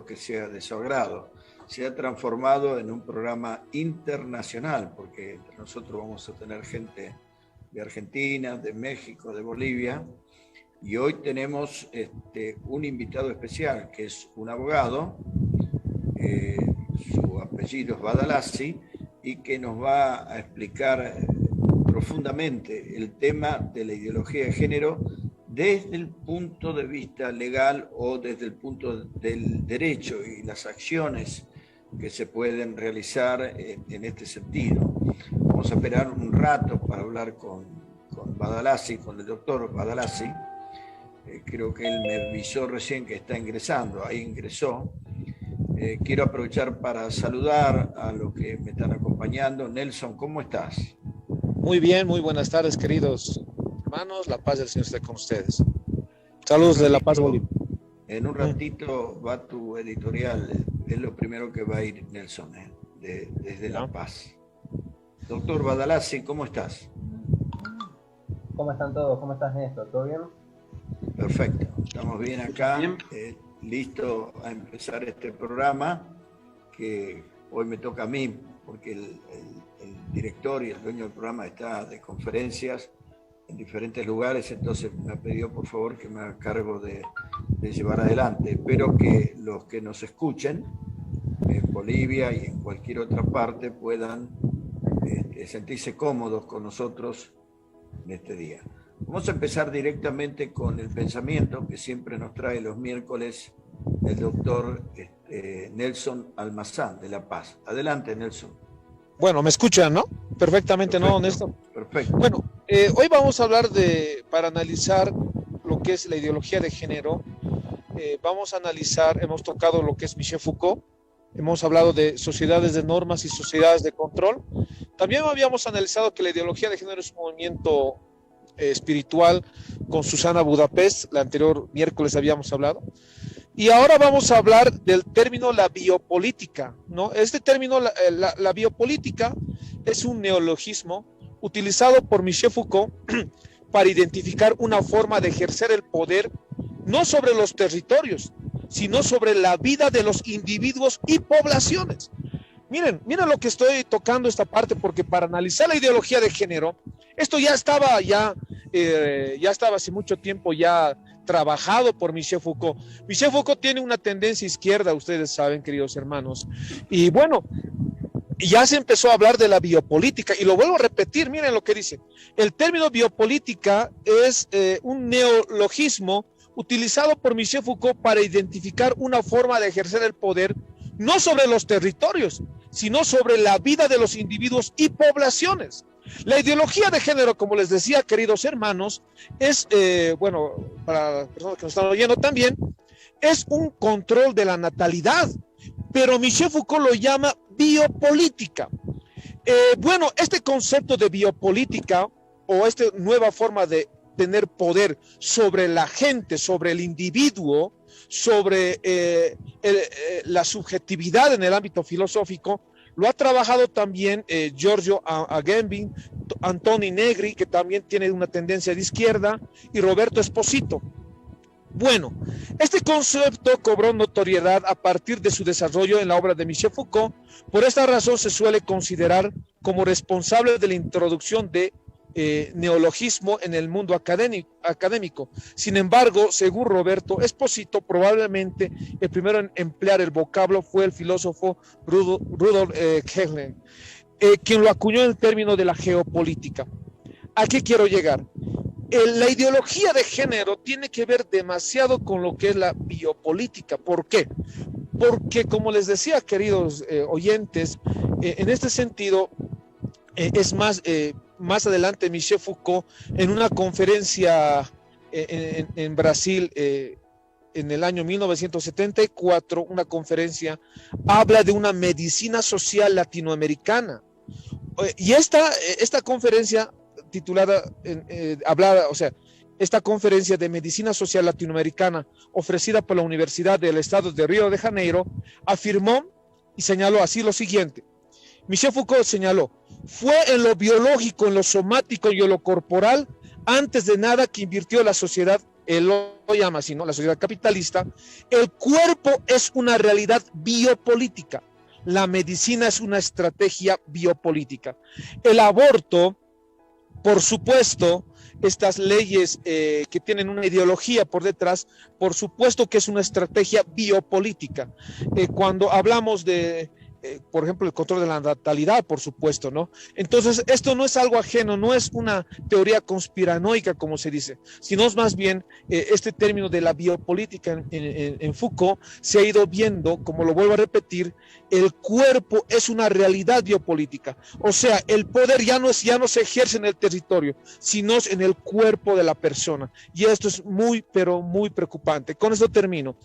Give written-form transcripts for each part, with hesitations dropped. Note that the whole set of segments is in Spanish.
que sea de su agrado. Se ha transformado en un programa internacional, porque entre nosotros vamos a tener gente de Argentina, de México, de Bolivia, y hoy tenemos un invitado especial, que es un abogado, su apellido es Badalassi, y que nos va a explicar profundamente el tema de la ideología de género desde el punto de vista legal o desde el punto del derecho y las acciones que se pueden realizar en este sentido. Vamos a esperar un rato para hablar con Badalassi, con el doctor Badalassi. Creo que él me avisó recién que está ingresando, ahí ingresó. Quiero aprovechar para saludar a los que me están acompañando. Nelson, ¿cómo estás? Muy bien, muy buenas tardes, queridos hermanos. La paz del Señor esté con ustedes. Saludos de La Paz, Bolivia. En un ratito va tu editorial, es lo primero que va a ir Nelson, desde La Paz. Doctor Badalassi, ¿cómo estás? ¿Cómo están todos? ¿Cómo estás, Néstor? ¿Todo bien? Perfecto, estamos bien acá, listo a empezar este programa, que hoy me toca a mí, porque el director y el dueño del programa está de conferencias en diferentes lugares, entonces me ha pedido por favor que me haga cargo de llevar adelante. Espero que los que nos escuchen en Bolivia y en cualquier otra parte puedan sentirse cómodos con nosotros en este día. Vamos a empezar directamente con el pensamiento que siempre nos trae los miércoles el doctor Nelson Almazán de La Paz. Adelante, Nelson. Bueno, me escuchan, ¿no? Perfectamente, Perfecto, ¿no, Néstor? Perfecto. Bueno, hoy vamos a hablar para analizar lo que es la ideología de género. Vamos a analizar, hemos tocado lo que es Michel Foucault, hemos hablado de sociedades de normas y sociedades de control. También habíamos analizado que la ideología de género es un movimiento espiritual con Susana Budapest, el anterior miércoles habíamos hablado. Y ahora vamos a hablar del término la biopolítica, ¿no? Este término, la biopolítica, es un neologismo utilizado por Michel Foucault para identificar una forma de ejercer el poder no sobre los territorios, sino sobre la vida de los individuos y poblaciones. Miren lo que estoy tocando esta parte, porque para analizar la ideología de género, esto ya estaba hace mucho tiempo ya trabajado por Michel Foucault. Michel Foucault tiene una tendencia izquierda, ustedes saben, queridos hermanos. Y bueno, ya se empezó a hablar de la biopolítica, y lo vuelvo a repetir, miren lo que dice. El término biopolítica es un neologismo utilizado por Michel Foucault para identificar una forma de ejercer el poder no sobre los territorios, sino sobre la vida de los individuos y poblaciones. La ideología de género, como les decía, queridos hermanos, es, para las personas que nos están oyendo también, es un control de la natalidad, pero Michel Foucault lo llama biopolítica. Este concepto de biopolítica, o esta nueva forma de tener poder sobre la gente, sobre el individuo, sobre la subjetividad en el ámbito filosófico, lo ha trabajado también Giorgio Agamben, Antoni Negri, que también tiene una tendencia de izquierda, y Roberto Esposito. Bueno, este concepto cobró notoriedad a partir de su desarrollo en la obra de Michel Foucault. Por esta razón se suele considerar como responsable de la introducción de neologismo en el mundo académico. Sin embargo, según Roberto Esposito, probablemente el primero en emplear el vocablo fue el filósofo Rudolf Hegel, quien lo acuñó en el término de la geopolítica. ¿A qué quiero llegar? La ideología de género tiene que ver demasiado con lo que es la biopolítica. ¿Por qué? Porque, como les decía, queridos oyentes, en este sentido, es más adelante Michel Foucault, en una conferencia en Brasil en el año 1974, una conferencia, habla de una medicina social latinoamericana. Y esta conferencia titulada, esta conferencia de medicina social latinoamericana ofrecida por la Universidad del Estado de Río de Janeiro, afirmó y señaló así lo siguiente. Michel Foucault señaló: fue en lo biológico, en lo somático y en lo corporal, antes de nada, que invirtió la sociedad él lo llama así, ¿no? La sociedad capitalista, el cuerpo es una realidad biopolítica. La medicina es una estrategia biopolítica. El aborto, por supuesto, estas leyes que tienen una ideología por detrás, por supuesto que es una estrategia biopolítica. Cuando hablamos de, por ejemplo, el control de la natalidad, por supuesto, ¿no? Entonces, esto no es algo ajeno, no es una teoría conspiranoica, como se dice, sino es más bien este término de la biopolítica en Foucault se ha ido viendo, como lo vuelvo a repetir, el cuerpo es una realidad biopolítica. O sea, el poder ya no se ejerce en el territorio, sino en el cuerpo de la persona. Y esto es muy, pero muy preocupante. Con esto termino.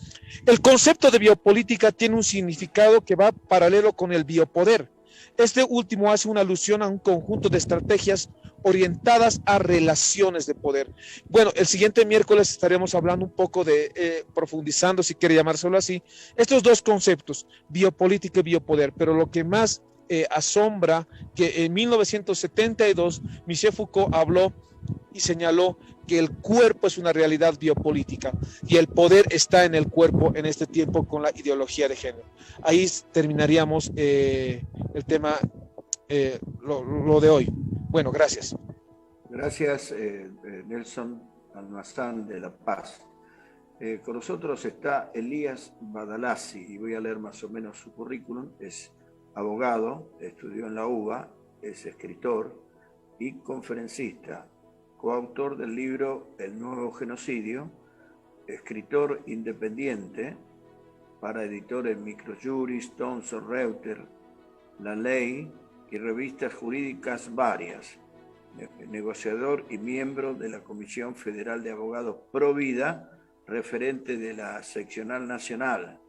El concepto de biopolítica tiene un significado que va paralelo con el biopoder. Este último hace una alusión a un conjunto de estrategias orientadas a relaciones de poder. Bueno, el siguiente miércoles estaremos hablando un poco de, profundizando, si quiere llamárselo así, estos dos conceptos, biopolítica y biopoder, pero lo que más asombra que en 1972 Michel Foucault habló y señaló que el cuerpo es una realidad biopolítica y el poder está en el cuerpo en este tiempo con la ideología de género. Ahí terminaríamos el tema, lo de hoy. Bueno, gracias. Gracias, Nelson Almazán de La Paz. Con nosotros está Elías Badalassi y voy a leer más o menos su currículum. Es abogado, estudió en la UBA, es escritor y conferencista, coautor del libro El Nuevo Genocidio, escritor independiente para editores Microjuris, Thomson Reuters, La Ley y revistas jurídicas varias, negociador y miembro de la Comisión Federal de Abogados Pro Vida, referente de la Seccional Nacional.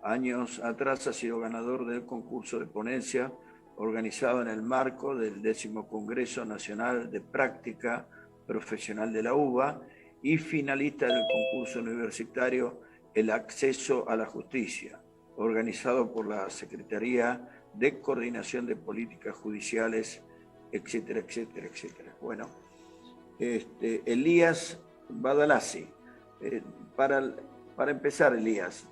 Años atrás ha sido ganador del concurso de ponencia organizado en el marco del 10º Congreso Nacional de Práctica Profesional de la UBA y finalista del concurso universitario El Acceso a la Justicia, organizado por la Secretaría de Coordinación de Políticas Judiciales, etcétera, etcétera, etcétera. Bueno, Elías Badalassi, para empezar, Elías,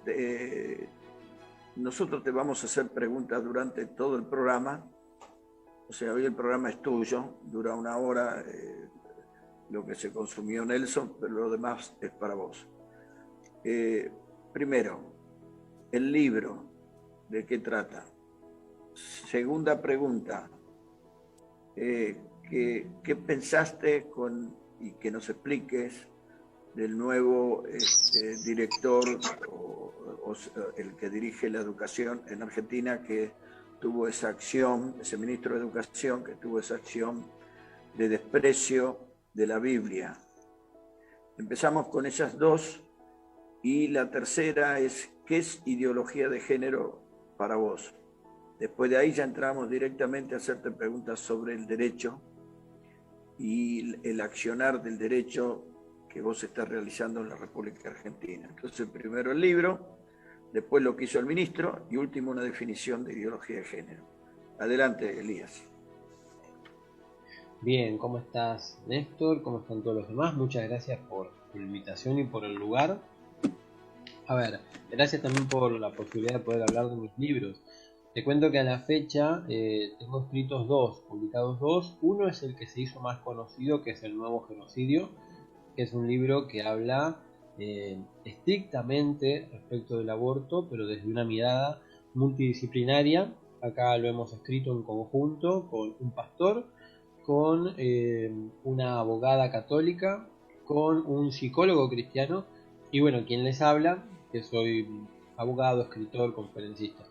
nosotros te vamos a hacer preguntas durante todo el programa. O sea, hoy el programa es tuyo, dura 1 hora, lo que se consumió Nelson, pero lo demás es para vos. Primero, el libro, ¿de qué trata? Segunda pregunta, ¿qué pensaste y que nos expliques del nuevo director o el que dirige la educación en Argentina, que tuvo esa acción, ese ministro de Educación que tuvo esa acción de desprecio de la Biblia? Empezamos con esas dos y la tercera es, ¿qué es ideología de género para vos? Después de ahí ya entramos directamente a hacerte preguntas sobre el derecho y el accionar del derecho que vos estás realizando en la República Argentina. Entonces, primero el libro, después lo que hizo el ministro y último una definición de ideología de género. Adelante, Elías. Bien, ¿cómo estás, Néstor? ¿Cómo están todos los demás? Muchas gracias por la invitación y por el lugar. A ver, gracias también por la posibilidad de poder hablar de mis libros. Te cuento que a la fecha tengo escritos publicados dos. Uno es el que se hizo más conocido, que es El Nuevo Genocidio, que es un libro que habla estrictamente respecto del aborto, pero desde una mirada multidisciplinaria. Acá lo hemos escrito en conjunto con un pastor, con una abogada católica, con un psicólogo cristiano y bueno, quien les habla, que soy abogado, escritor, conferencista.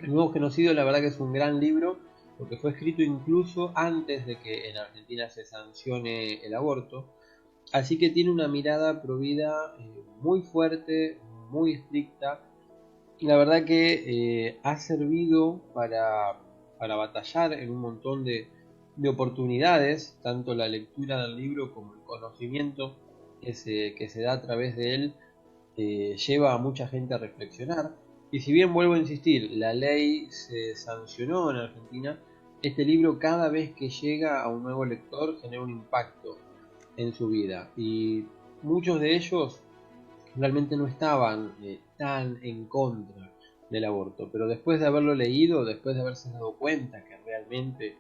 El Nuevo Genocidio, la verdad que es un gran libro porque fue escrito incluso antes de que en Argentina se sancione el aborto, así que tiene una mirada pro vida muy fuerte, muy estricta, y la verdad que ha servido para batallar en un montón de oportunidades, tanto la lectura del libro como el conocimiento que se da a través de él lleva a mucha gente a reflexionar. Y si bien vuelvo a insistir, la ley se sancionó en Argentina, este libro cada vez que llega a un nuevo lector genera un impacto en su vida. Y muchos de ellos realmente no estaban tan en contra del aborto, pero después de haberlo leído, después de haberse dado cuenta que realmente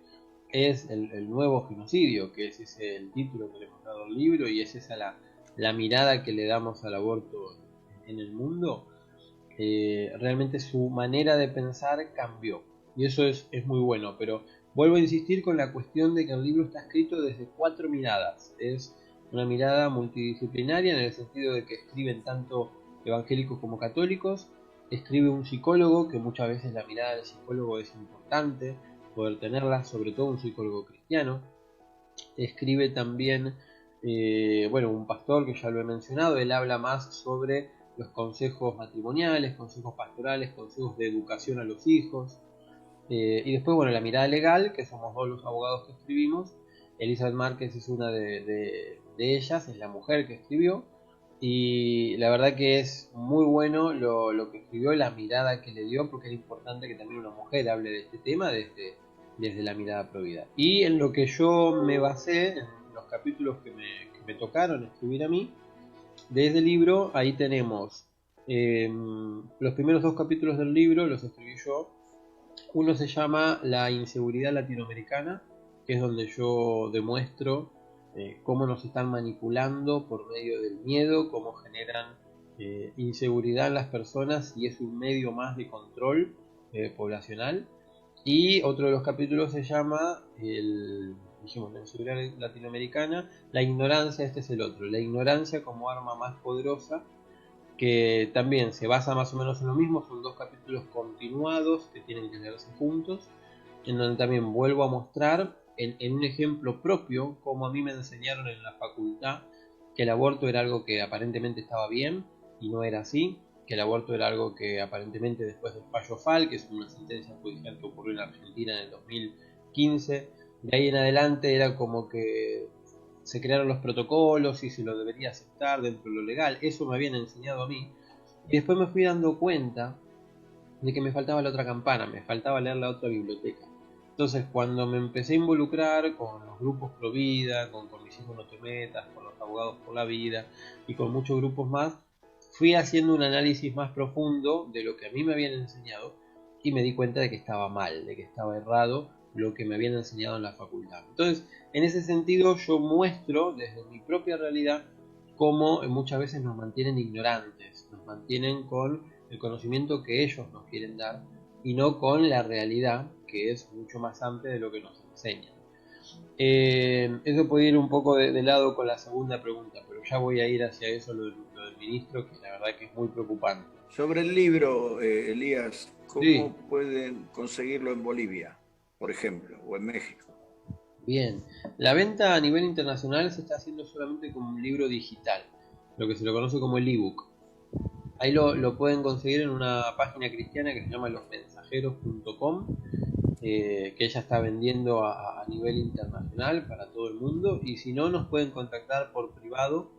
es el nuevo genocidio, que ese es el título que le hemos dado al libro y es esa la mirada que le damos al aborto en el mundo, realmente su manera de pensar cambió. Y eso es muy bueno, pero vuelvo a insistir con la cuestión de que el libro está escrito desde 4 miradas. Es una mirada multidisciplinaria en el sentido de que escriben tanto evangélicos como católicos, escribe un psicólogo, que muchas veces la mirada del psicólogo es importante poder tenerla, sobre todo un psicólogo cristiano. Escribe también un pastor, que ya lo he mencionado. Él habla más sobre los consejos matrimoniales, consejos pastorales, consejos de educación a los hijos. Y después, la mirada legal, que somos 2 los abogados que escribimos. Elizabeth Márquez es una de ellas, es la mujer que escribió. Y la verdad que es muy bueno lo que escribió, la mirada que le dio, porque es importante que también una mujer hable de este tema desde la mirada provida. Y en lo que yo me basé, en los capítulos que me tocaron escribir a mí, de ese libro, ahí tenemos los primeros 2 capítulos del libro, los escribí yo. Uno se llama La inseguridad latinoamericana, que es donde yo demuestro cómo nos están manipulando por medio del miedo, cómo generan inseguridad en las personas y es un medio más de control poblacional. Y otro de los capítulos se llama la inseguridad latinoamericana, la ignorancia, este es el otro, la ignorancia como arma más poderosa, que también se basa más o menos en lo mismo. Son 2 capítulos continuados que tienen que leerse juntos, en donde también vuelvo a mostrar en un ejemplo propio cómo a mí me enseñaron en la facultad que el aborto era algo que aparentemente estaba bien y no era así, que el aborto era algo que aparentemente después del fallo FAL, que es una sentencia judicial que ocurrió en Argentina en el 2015, de ahí en adelante era como que se crearon los protocolos y se lo debería aceptar dentro de lo legal. Eso me habían enseñado a mí. Y después me fui dando cuenta de que me faltaba la otra campana, me faltaba leer la otra biblioteca. Entonces, cuando me empecé a involucrar con los grupos pro vida, con Mis hijos no te metas, con los abogados por la vida y con muchos grupos más, fui haciendo un análisis más profundo de lo que a mí me habían enseñado y me di cuenta de que estaba mal, de que estaba errado lo que me habían enseñado en la facultad. Entonces, en ese sentido, yo muestro desde mi propia realidad cómo muchas veces nos mantienen ignorantes, nos mantienen con el conocimiento que ellos nos quieren dar y no con la realidad, que es mucho más amplia de lo que nos enseñan. Eso puede ir un poco de lado con la segunda pregunta, pero ya voy a ir hacia eso, lo del ministro, que la verdad que es muy preocupante. Sobre el libro, Elías, ¿cómo Sí. pueden conseguirlo en Bolivia, por ejemplo, o en México? Bien, la venta a nivel internacional se está haciendo solamente como un libro digital, lo que se lo conoce como el ebook. Ahí lo pueden conseguir en una página cristiana que se llama losmensajeros.com, que ella está vendiendo a nivel internacional para todo el mundo. Y si no, nos pueden contactar por privado,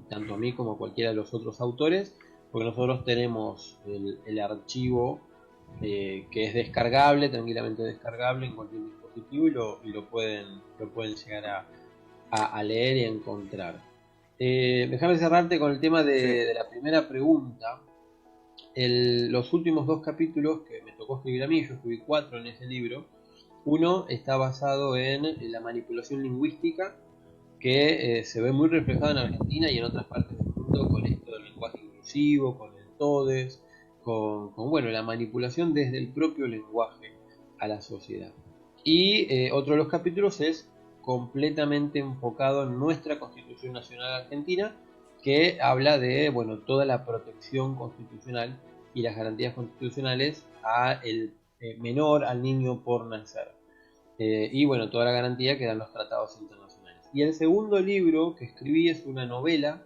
tanto a mí como a cualquiera de los otros autores, porque nosotros tenemos el archivo que es descargable, tranquilamente descargable en cualquier dispositivo, y lo pueden llegar a leer y a encontrar. Déjame cerrarte con el tema de la primera pregunta. Los últimos 2 capítulos que me tocó escribir a mí, yo escribí 4 en ese libro. Uno está basado en la manipulación lingüística, que se ve muy reflejada en Argentina y en otras partes del mundo, con esto del lenguaje inclusivo, con el todes, con la manipulación desde el propio lenguaje a la sociedad. Y otro de los capítulos es completamente enfocado en nuestra Constitución Nacional Argentina, que habla de toda la protección constitucional y las garantías constitucionales al menor, al niño por nacer. Y toda la garantía que dan los tratados internacionales. Y el segundo libro que escribí es una novela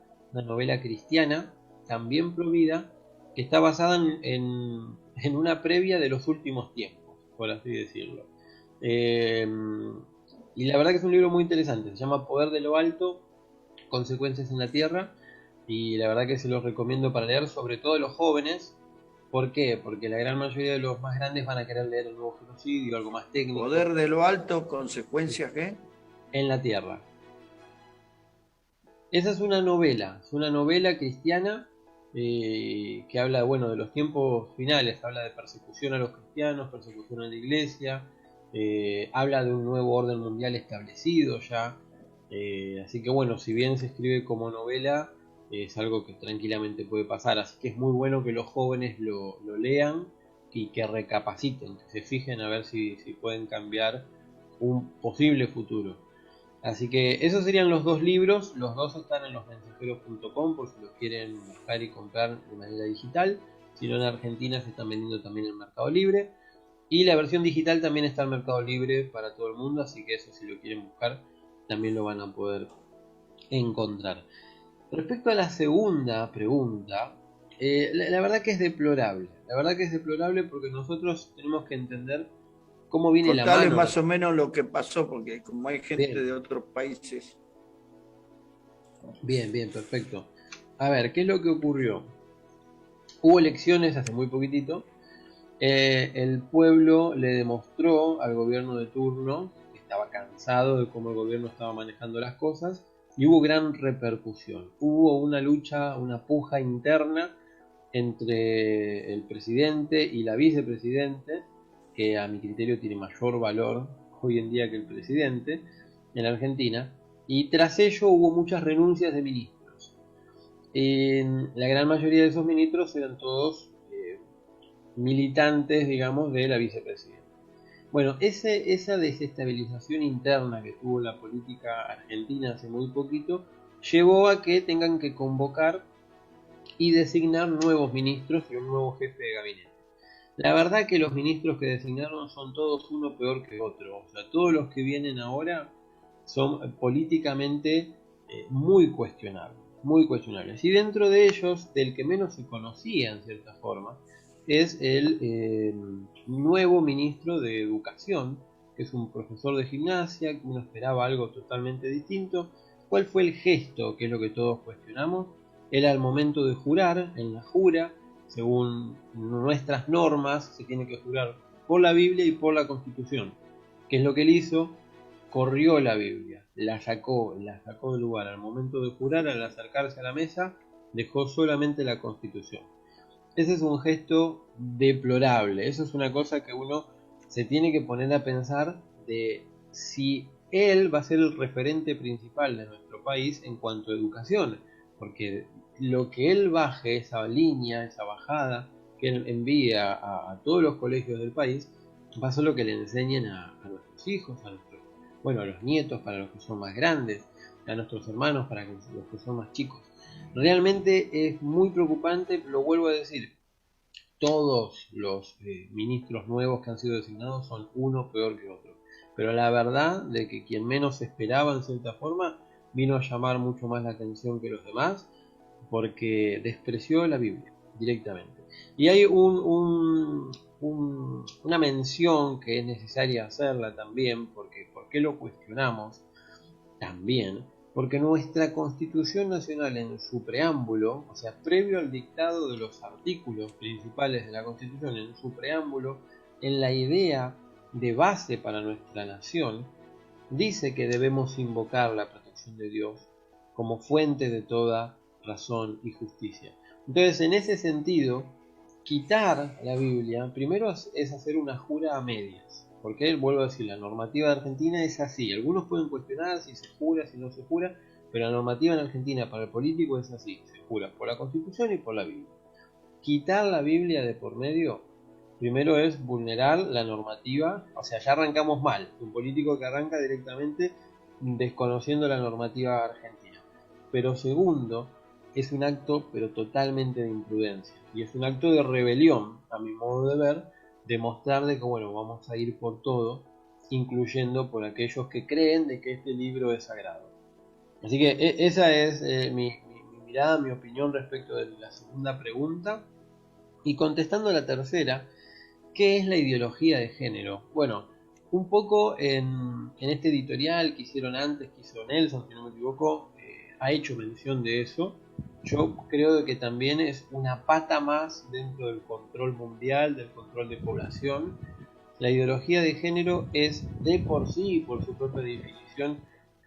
cristiana, también pro vida, que está basada en una previa de los últimos tiempos, por así decirlo. Y la verdad que es un libro muy interesante, se llama Poder de lo Alto, Consecuencias en la Tierra, y la verdad que se los recomiendo para leer, sobre todo a los jóvenes. ¿Por qué? Porque la gran mayoría de los más grandes van a querer leer el nuevo genocidio, algo más técnico. Poder de lo Alto, consecuencias, ¿qué? En la Tierra. Esa es una novela cristiana que habla, bueno, de los tiempos finales, habla de persecución a los cristianos, persecución a la iglesia, habla de un nuevo orden mundial establecido ya, así que bueno, si bien se escribe como novela, es algo que tranquilamente puede pasar, así que es muy bueno que los jóvenes lo lean y que recapaciten, que se fijen a ver si pueden cambiar un posible futuro. Así que esos serían los dos libros, los dos están en losmensajeros.com por si los quieren buscar y comprar de manera digital. Si no, en Argentina se están vendiendo también en Mercado Libre. Y la versión digital también está en Mercado Libre para todo el mundo, así que eso, si lo quieren buscar también lo van a poder encontrar. Respecto a la segunda pregunta, la verdad que es deplorable. La verdad que es deplorable porque nosotros tenemos que entender cómo viene la Contales mano. más o menos lo que pasó, porque como hay gente Bien. de otros países. Bien, bien, perfecto. A ver, ¿qué es lo que ocurrió? Hubo elecciones hace muy poquitito. El pueblo le demostró al gobierno de turno que estaba cansado de cómo el gobierno estaba manejando las cosas y hubo gran repercusión. Hubo una lucha, una puja interna entre el presidente y la vicepresidente, que a mi criterio tiene mayor valor hoy en día que el presidente en Argentina, y tras ello hubo muchas renuncias de ministros. La gran mayoría de esos ministros eran todos militantes, digamos, de la vicepresidenta. Bueno, esa desestabilización interna que tuvo la política argentina hace muy poquito llevó a que tengan que convocar y designar nuevos ministros y un nuevo jefe de gabinete. La verdad que los ministros que designaron son todos uno peor que otro. O sea, todos los que vienen ahora son políticamente muy cuestionables. Muy cuestionables. Y dentro de ellos, del que menos se conocía en cierta forma, es el nuevo ministro de Educación, que es un profesor de gimnasia, que uno esperaba algo totalmente distinto. ¿Cuál fue el gesto? Que es lo que todos cuestionamos. Él al momento de jurar, en la jura, según nuestras normas, se tiene que jurar por la Biblia y por la Constitución. ¿Qué es lo que él hizo? Corrió la Biblia, la sacó del lugar. Al momento de jurar, al acercarse a la mesa, dejó solamente la Constitución. Ese es un gesto deplorable. Eso es una cosa que uno se tiene que poner a pensar de si él va a ser el referente principal de nuestro país en cuanto a educación. Porque lo que él baje, esa línea, esa bajada que él envía a todos los colegios del país, va a ser lo que le enseñen a nuestros hijos, a los nietos para los que son más grandes, a nuestros hermanos para los que son más chicos. Realmente es muy preocupante, lo vuelvo a decir, todos los ministros nuevos que han sido designados son uno peor que otro. Pero la verdad de que quien menos esperaba en cierta forma vino a llamar mucho más la atención que los demás porque despreció la Biblia directamente. Y hay una mención que es necesaria hacerla también, porque ¿por qué lo cuestionamos? También porque nuestra Constitución Nacional en su preámbulo, o sea, previo al dictado de los artículos principales de la Constitución, en su preámbulo, en la idea de base para nuestra nación, dice que debemos invocar la protección de Dios como fuente de toda razón y justicia. Entonces, en ese sentido, quitar la Biblia, primero es hacer una jura a medias. Porque, vuelvo a decir, la normativa de Argentina es así. Algunos pueden cuestionar si se jura, si no se jura, pero la normativa en Argentina para el político es así. Se jura por la Constitución y por la Biblia. Quitar la Biblia de por medio, primero es vulnerar la normativa, o sea, ya arrancamos mal. Un político que arranca directamente desconociendo la normativa argentina. Pero segundo, es un acto pero totalmente de imprudencia. Y es un acto de rebelión, a mi modo de ver, demostrar de que bueno, vamos a ir por todo, incluyendo por aquellos que creen de que este libro es sagrado. Así que esa es mi mirada, mi opinión respecto de la segunda pregunta. Y contestando a la tercera, ¿qué es la ideología de género? Bueno, un poco en este editorial que hicieron antes, que hizo Nelson, si no me equivoco, ha hecho mención de eso. Yo creo que también es una pata más dentro del control mundial, del control de población. La ideología de género es de por sí, por su propia definición,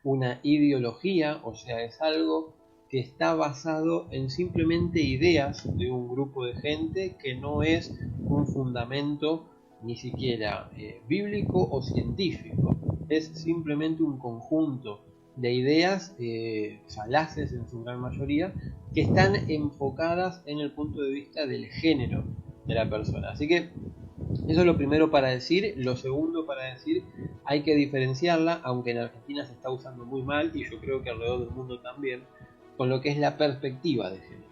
una ideología, o sea, es algo que está basado en simplemente ideas de un grupo de gente, que no es un fundamento ni siquiera bíblico o científico. Es simplemente un conjunto de ideas falaces en su gran mayoría, que están enfocadas en el punto de vista del género de la persona. Así que eso es lo primero para decir. Lo segundo para decir, hay que diferenciarla, aunque en Argentina se está usando muy mal, y yo creo que alrededor del mundo también, con lo que es la perspectiva de género.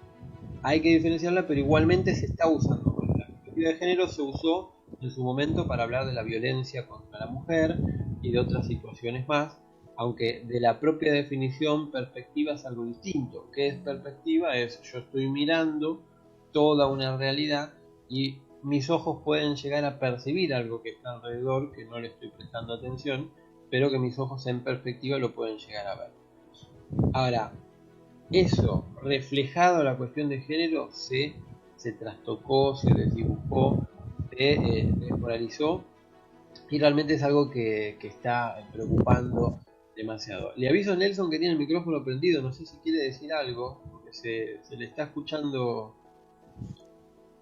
Hay que diferenciarla, pero igualmente se está usando mal. La perspectiva de género se usó en su momento para hablar de la violencia contra la mujer y de otras situaciones más, aunque de la propia definición, perspectiva es algo distinto. ¿Qué es perspectiva? Es yo estoy mirando toda una realidad y mis ojos pueden llegar a percibir algo que está alrededor, que no le estoy prestando atención, pero que mis ojos en perspectiva lo pueden llegar a ver. Ahora, eso reflejado a la cuestión de género se trastocó, se desdibujó, se desmoralizó, y realmente es algo que está preocupando demasiado. Le aviso a Nelson que tiene el micrófono prendido, no sé si quiere decir algo, porque se le está escuchando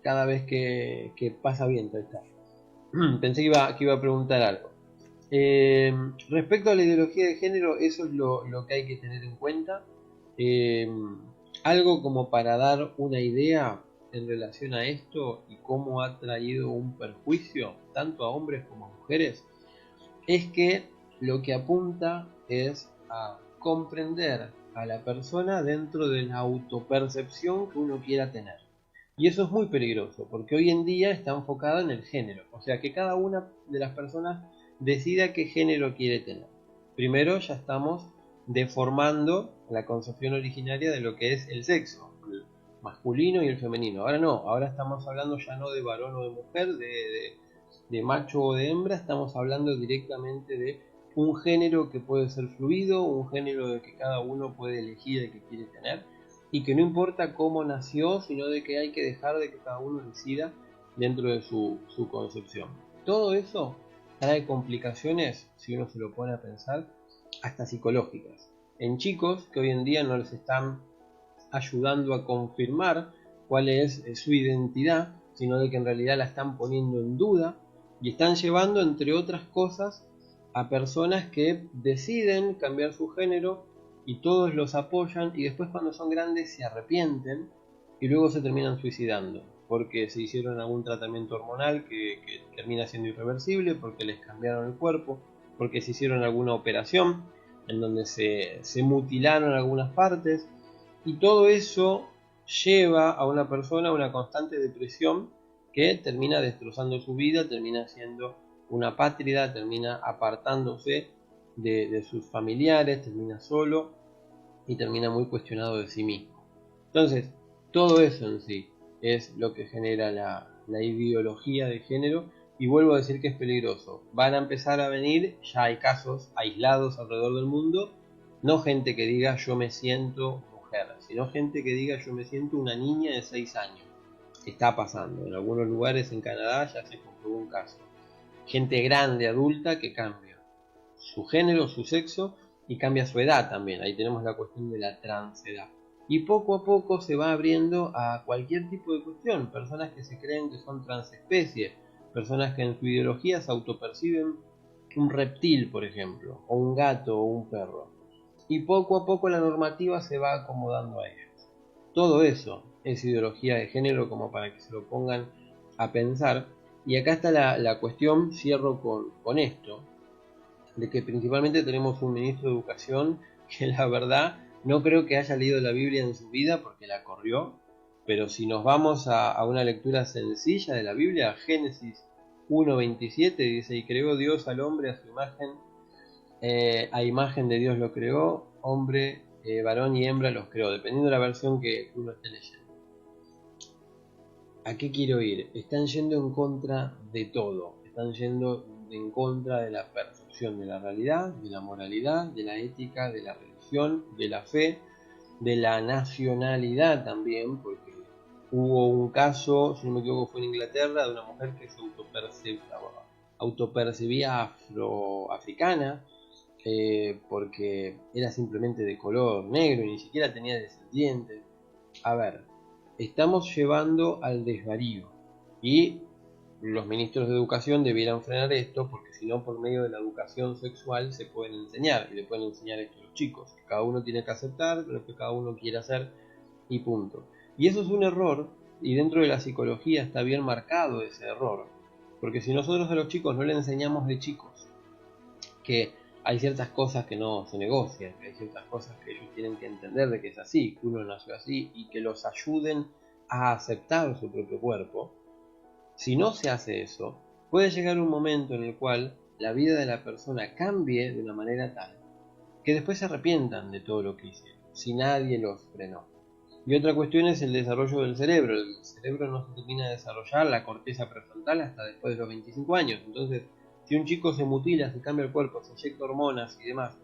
cada vez que pasa viento. Ahí está. Pensé que iba a preguntar algo. Respecto a la ideología de género, eso es lo que hay que tener en cuenta. Algo como para dar una idea en relación a esto y cómo ha traído un perjuicio tanto a hombres como a mujeres, es que lo que apunta es a comprender a la persona dentro de la autopercepción que uno quiera tener. Y eso es muy peligroso, porque hoy en día está enfocada en el género, o sea que cada una de las personas decida qué género quiere tener. Primero ya estamos deformando la concepción originaria de lo que es el sexo, el masculino y el femenino. Ahora no, ahora estamos hablando ya no de varón o de mujer, de macho o de hembra, estamos hablando directamente de un género que puede ser fluido, un género de que cada uno puede elegir el que quiere tener, y que no importa cómo nació, sino de que hay que dejar de que cada uno decida dentro de su concepción. Todo eso trae complicaciones, si uno se lo pone a pensar, hasta psicológicas. En chicos que hoy en día no les están ayudando a confirmar cuál es su identidad, sino de que en realidad la están poniendo en duda, y están llevando, entre otras cosas, a personas que deciden cambiar su género y todos los apoyan, y después cuando son grandes se arrepienten y luego se terminan suicidando porque se hicieron algún tratamiento hormonal que termina siendo irreversible, porque les cambiaron el cuerpo, porque se hicieron alguna operación en donde se mutilaron algunas partes, y todo eso lleva a una persona a una constante depresión que termina destrozando su vida, termina siendo una apátrida, termina apartándose de sus familiares, termina solo y termina muy cuestionado de sí mismo. Entonces, todo eso en sí es lo que genera la ideología de género, y vuelvo a decir que es peligroso. Van a empezar a venir, ya hay casos aislados alrededor del mundo, no gente que diga yo me siento mujer, sino gente que diga yo me siento una niña de 6 años. Está pasando, en algunos lugares en Canadá ya se comprobó un caso. Gente grande, adulta, que cambia su género, su sexo, y cambia su edad también. Ahí tenemos la cuestión de la transedad. Y poco a poco se va abriendo a cualquier tipo de cuestión. Personas que se creen que son transespecies, personas que en su ideología se autoperciben un reptil, por ejemplo, o un gato o un perro. Y poco a poco la normativa se va acomodando a ellos. Todo eso es ideología de género, como para que se lo pongan a pensar. Y acá está la cuestión, cierro con esto, de que principalmente tenemos un ministro de Educación que la verdad no creo que haya leído la Biblia en su vida, porque la corrió, pero si nos vamos a una lectura sencilla de la Biblia, Génesis 1:27 dice: y creó Dios al hombre a su imagen, a imagen de Dios lo creó, hombre, varón y hembra los creó, dependiendo de la versión que uno esté leyendo. ¿A qué quiero ir? Están yendo en contra de todo, están yendo en contra de la percepción de la realidad, de la moralidad, de la ética, de la religión, de la fe, de la nacionalidad también, porque hubo un caso, si no me equivoco fue en Inglaterra, de una mujer que se autopercibía afroafricana, porque era simplemente de color negro y ni siquiera tenía descendientes. A ver, estamos llevando al desvarío y los ministros de educación debieran frenar esto, porque si no, por medio de la educación sexual se pueden enseñar, y le pueden enseñar esto a los chicos, que cada uno tiene que aceptar lo que cada uno quiere hacer y punto. Y eso es un error, y dentro de la psicología está bien marcado ese error, porque si nosotros a los chicos no le enseñamos de chicos que hay ciertas cosas que no se negocian, que hay ciertas cosas que ellos tienen que entender de que es así, que uno nació así, y que los ayuden a aceptar su propio cuerpo, si no se hace eso, puede llegar un momento en el cual la vida de la persona cambie de una manera tal que después se arrepientan de todo lo que hicieron, si nadie los frenó. Y otra cuestión es el desarrollo del cerebro. El cerebro no se termina de desarrollar, la corteza prefrontal, hasta después de los 25 años. Entonces, si un chico se mutila, se cambia el cuerpo, se inyecta hormonas y demás,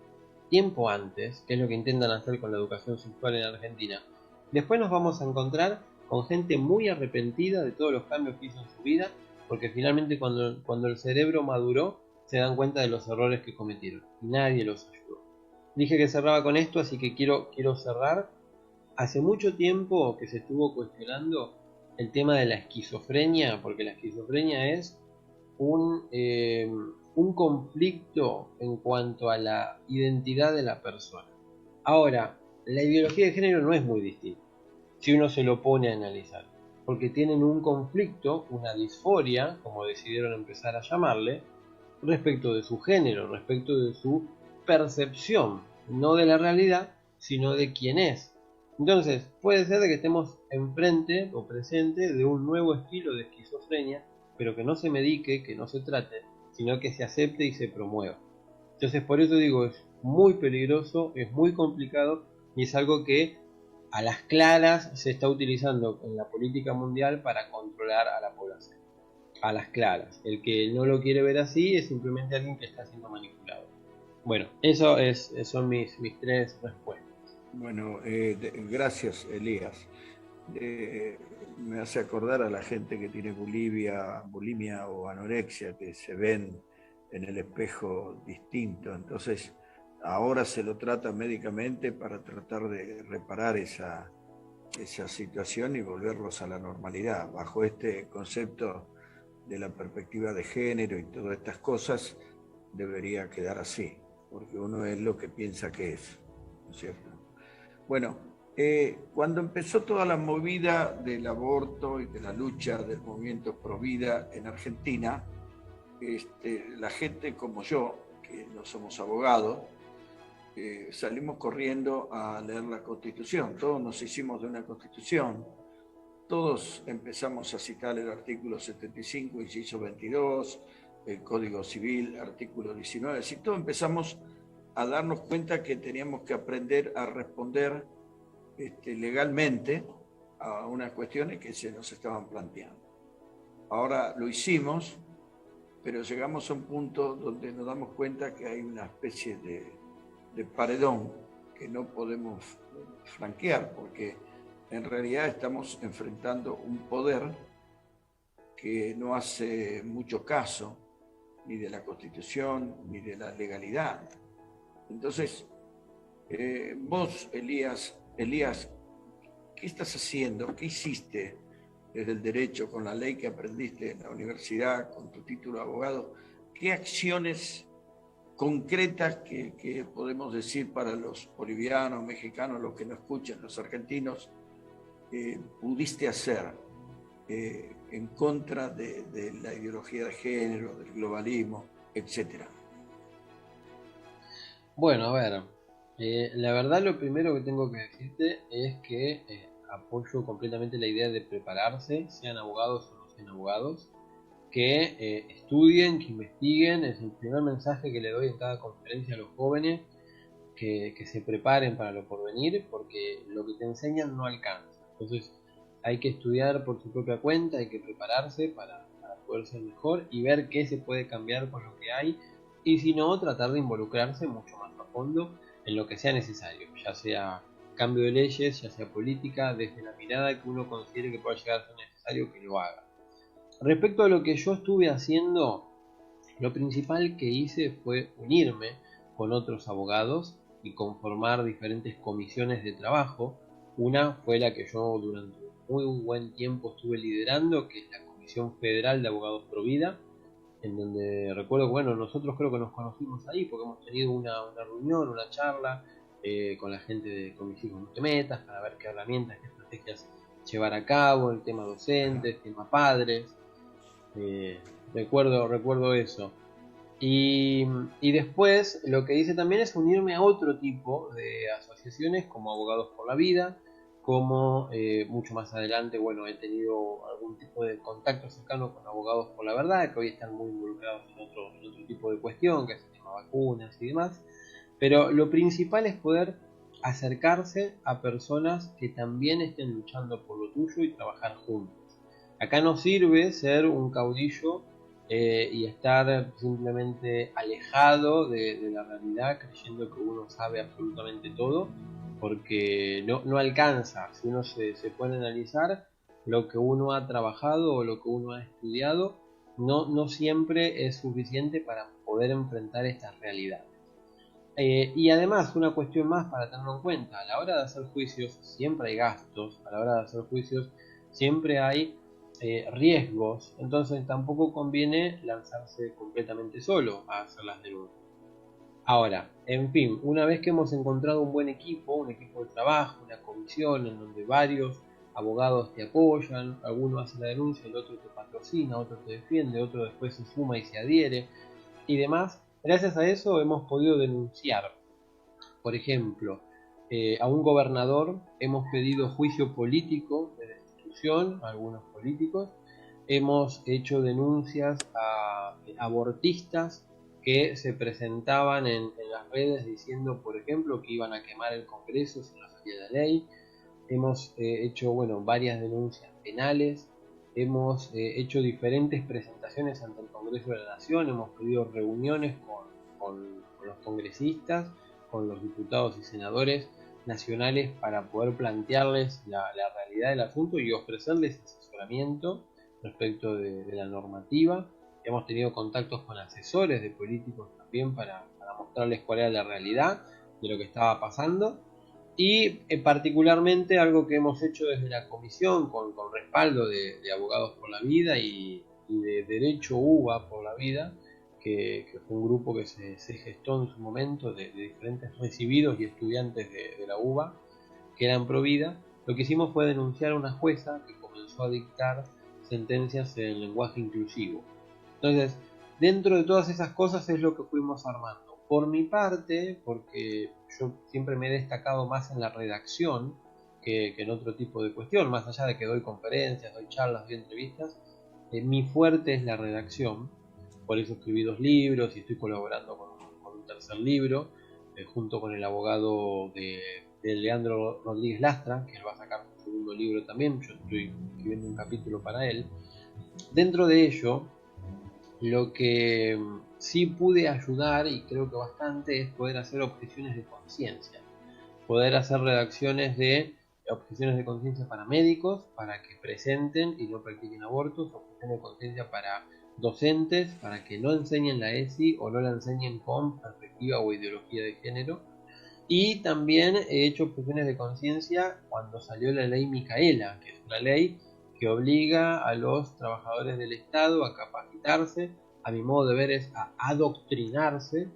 tiempo antes, que es lo que intentan hacer con la educación sexual en Argentina, después nos vamos a encontrar con gente muy arrepentida de todos los cambios que hizo en su vida, porque finalmente cuando el cerebro maduró, se dan cuenta de los errores que cometieron y nadie los ayudó. Dije que cerraba con esto, así que quiero cerrar. Hace mucho tiempo que se estuvo cuestionando el tema de la esquizofrenia, porque la esquizofrenia es un conflicto en cuanto a la identidad de la persona. Ahora, la ideología de género no es muy distinta, si uno se lo pone a analizar, porque tienen un conflicto, una disforia, como decidieron empezar a llamarle, respecto de su género, respecto de su percepción, no de la realidad, sino de quién es. Entonces, puede ser de que estemos enfrente o presente de un nuevo estilo de esquizofrenia, pero que no se medique, que no se trate, sino que se acepte y se promueva. Entonces, por eso digo, es muy peligroso, es muy complicado y es algo que a las claras se está utilizando en la política mundial para controlar a la población. A las claras. El que no lo quiere ver así es simplemente alguien que está siendo manipulado. Bueno, son mis tres respuestas. Bueno, gracias, Elías. Me hace acordar a la gente que tiene bulimia o anorexia, que se ven en el espejo distinto. Entonces, ahora se lo trata médicamente para tratar de reparar esa situación y volverlos a la normalidad. Bajo este concepto de la perspectiva de género y todas estas cosas, debería quedar así, porque uno es lo que piensa que es, ¿no es cierto? Bueno, cuando empezó toda la movida del aborto y de la lucha del movimiento pro vida en Argentina, la gente como yo, que no somos abogados, salimos corriendo a leer la Constitución. Todos nos hicimos de una Constitución, todos empezamos a citar el artículo 75, inciso 22, el Código Civil, artículo 19, así todos empezamos a darnos cuenta que teníamos que aprender a responder legalmente a unas cuestiones que se nos estaban planteando. Ahora lo hicimos, pero llegamos a un punto donde nos damos cuenta que hay una especie de paredón que no podemos flanquear, porque en realidad estamos enfrentando un poder que no hace mucho caso ni de la Constitución ni de la legalidad. Entonces, vos, Elías, ¿qué estás haciendo? ¿Qué hiciste desde el derecho, con la ley que aprendiste en la universidad, con tu título de abogado? ¿Qué acciones concretas que podemos decir para los bolivianos, mexicanos, los que nos escuchan, los argentinos, pudiste hacer en contra de la ideología de género, del globalismo, etcétera? Bueno, a ver, la verdad lo primero que tengo que decirte es que apoyo completamente la idea de prepararse, sean abogados o no sean abogados, que estudien, que investiguen. Es el primer mensaje que le doy en cada conferencia a los jóvenes, que se preparen para lo porvenir, porque lo que te enseñan no alcanza. Entonces hay que estudiar por su propia cuenta, hay que prepararse para poder ser mejor y ver qué se puede cambiar con lo que hay, y si no, tratar de involucrarse mucho más a fondo en lo que sea necesario, ya sea cambio de leyes, ya sea política, desde la mirada que uno considere que pueda llegar a ser necesario, que lo haga. Respecto a lo que yo estuve haciendo, lo principal que hice fue unirme con otros abogados y conformar diferentes comisiones de trabajo. Una fue la que yo durante muy buen tiempo estuve liderando, que es la Comisión Federal de Abogados Pro Vida, en donde recuerdo, bueno, nosotros creo que nos conocimos ahí porque hemos tenido una reunión, una charla con la gente de Con mis hijos no te metas, para ver qué herramientas, qué estrategias llevar a cabo, el tema docentes, el tema padres. Recuerdo eso. Y después lo que hice también es unirme a otro tipo de asociaciones como Abogados por la Vida, como mucho más adelante, bueno, he tenido algún tipo de contacto cercano con Abogados por la Verdad, que hoy están muy involucrados en otro tipo de cuestión, que es el tema vacunas y demás. Pero lo principal es poder acercarse a personas que también estén luchando por lo tuyo y trabajar juntos. Acá no sirve ser un caudillo y estar simplemente alejado de la realidad, creyendo que uno sabe absolutamente todo, porque no alcanza. Si uno se puede analizar lo que uno ha trabajado o lo que uno ha estudiado, no siempre es suficiente para poder enfrentar estas realidades. Y además, una cuestión más para tenerlo en cuenta: a la hora de hacer juicios siempre hay gastos, a la hora de hacer juicios siempre hay riesgos, entonces tampoco conviene lanzarse completamente solo a hacer las denuncias. Ahora, en fin, una vez que hemos encontrado un buen equipo, un equipo de trabajo, una comisión en donde varios abogados te apoyan, alguno hace la denuncia, el otro te patrocina, otro te defiende, otro después se suma y se adhiere y demás, gracias a eso hemos podido denunciar, por ejemplo, a un gobernador, hemos pedido juicio político de destitución a algunos políticos, hemos hecho denuncias a abortistas que se presentaban en las redes diciendo, por ejemplo, que iban a quemar el Congreso si no salía la ley. Hemos hecho, bueno, varias denuncias penales, hemos hecho diferentes presentaciones ante el Congreso de la Nación, hemos pedido reuniones con los congresistas, con los diputados y senadores nacionales para poder plantearles la realidad del asunto y ofrecerles asesoramiento respecto de la normativa. Hemos tenido contactos con asesores de políticos también para mostrarles cuál era la realidad de lo que estaba pasando. Y particularmente algo que hemos hecho desde la comisión con respaldo de Abogados por la Vida y de Derecho UBA por la Vida, que fue un grupo que se gestó en su momento de diferentes recibidos y estudiantes de la UBA que eran pro vida. Lo que hicimos fue denunciar a una jueza que comenzó a dictar sentencias en lenguaje inclusivo. Entonces, dentro de todas esas cosas es lo que fuimos armando. Por mi parte, porque yo siempre me he destacado más en la redacción que en otro tipo de cuestión, más allá de que doy conferencias, doy charlas, doy entrevistas, mi fuerte es la redacción. Por eso escribí 2 libros y estoy colaborando con un tercer libro, junto con el abogado de Leandro Rodríguez Lastra, que él va a sacar su segundo libro también. Yo estoy escribiendo un capítulo para él. Dentro de ello, lo que sí pude ayudar, y creo que bastante, es poder hacer objeciones de conciencia, poder hacer redacciones de objeciones de conciencia para médicos, para que presenten y no practiquen abortos, objeciones de conciencia para docentes, para que no enseñen la ESI o no la enseñen con perspectiva o ideología de género. Y también he hecho objeciones de conciencia cuando salió la ley Micaela, que es una ley que obliga a los trabajadores del Estado a capacitarse, a mi modo de ver es a adoctrinarse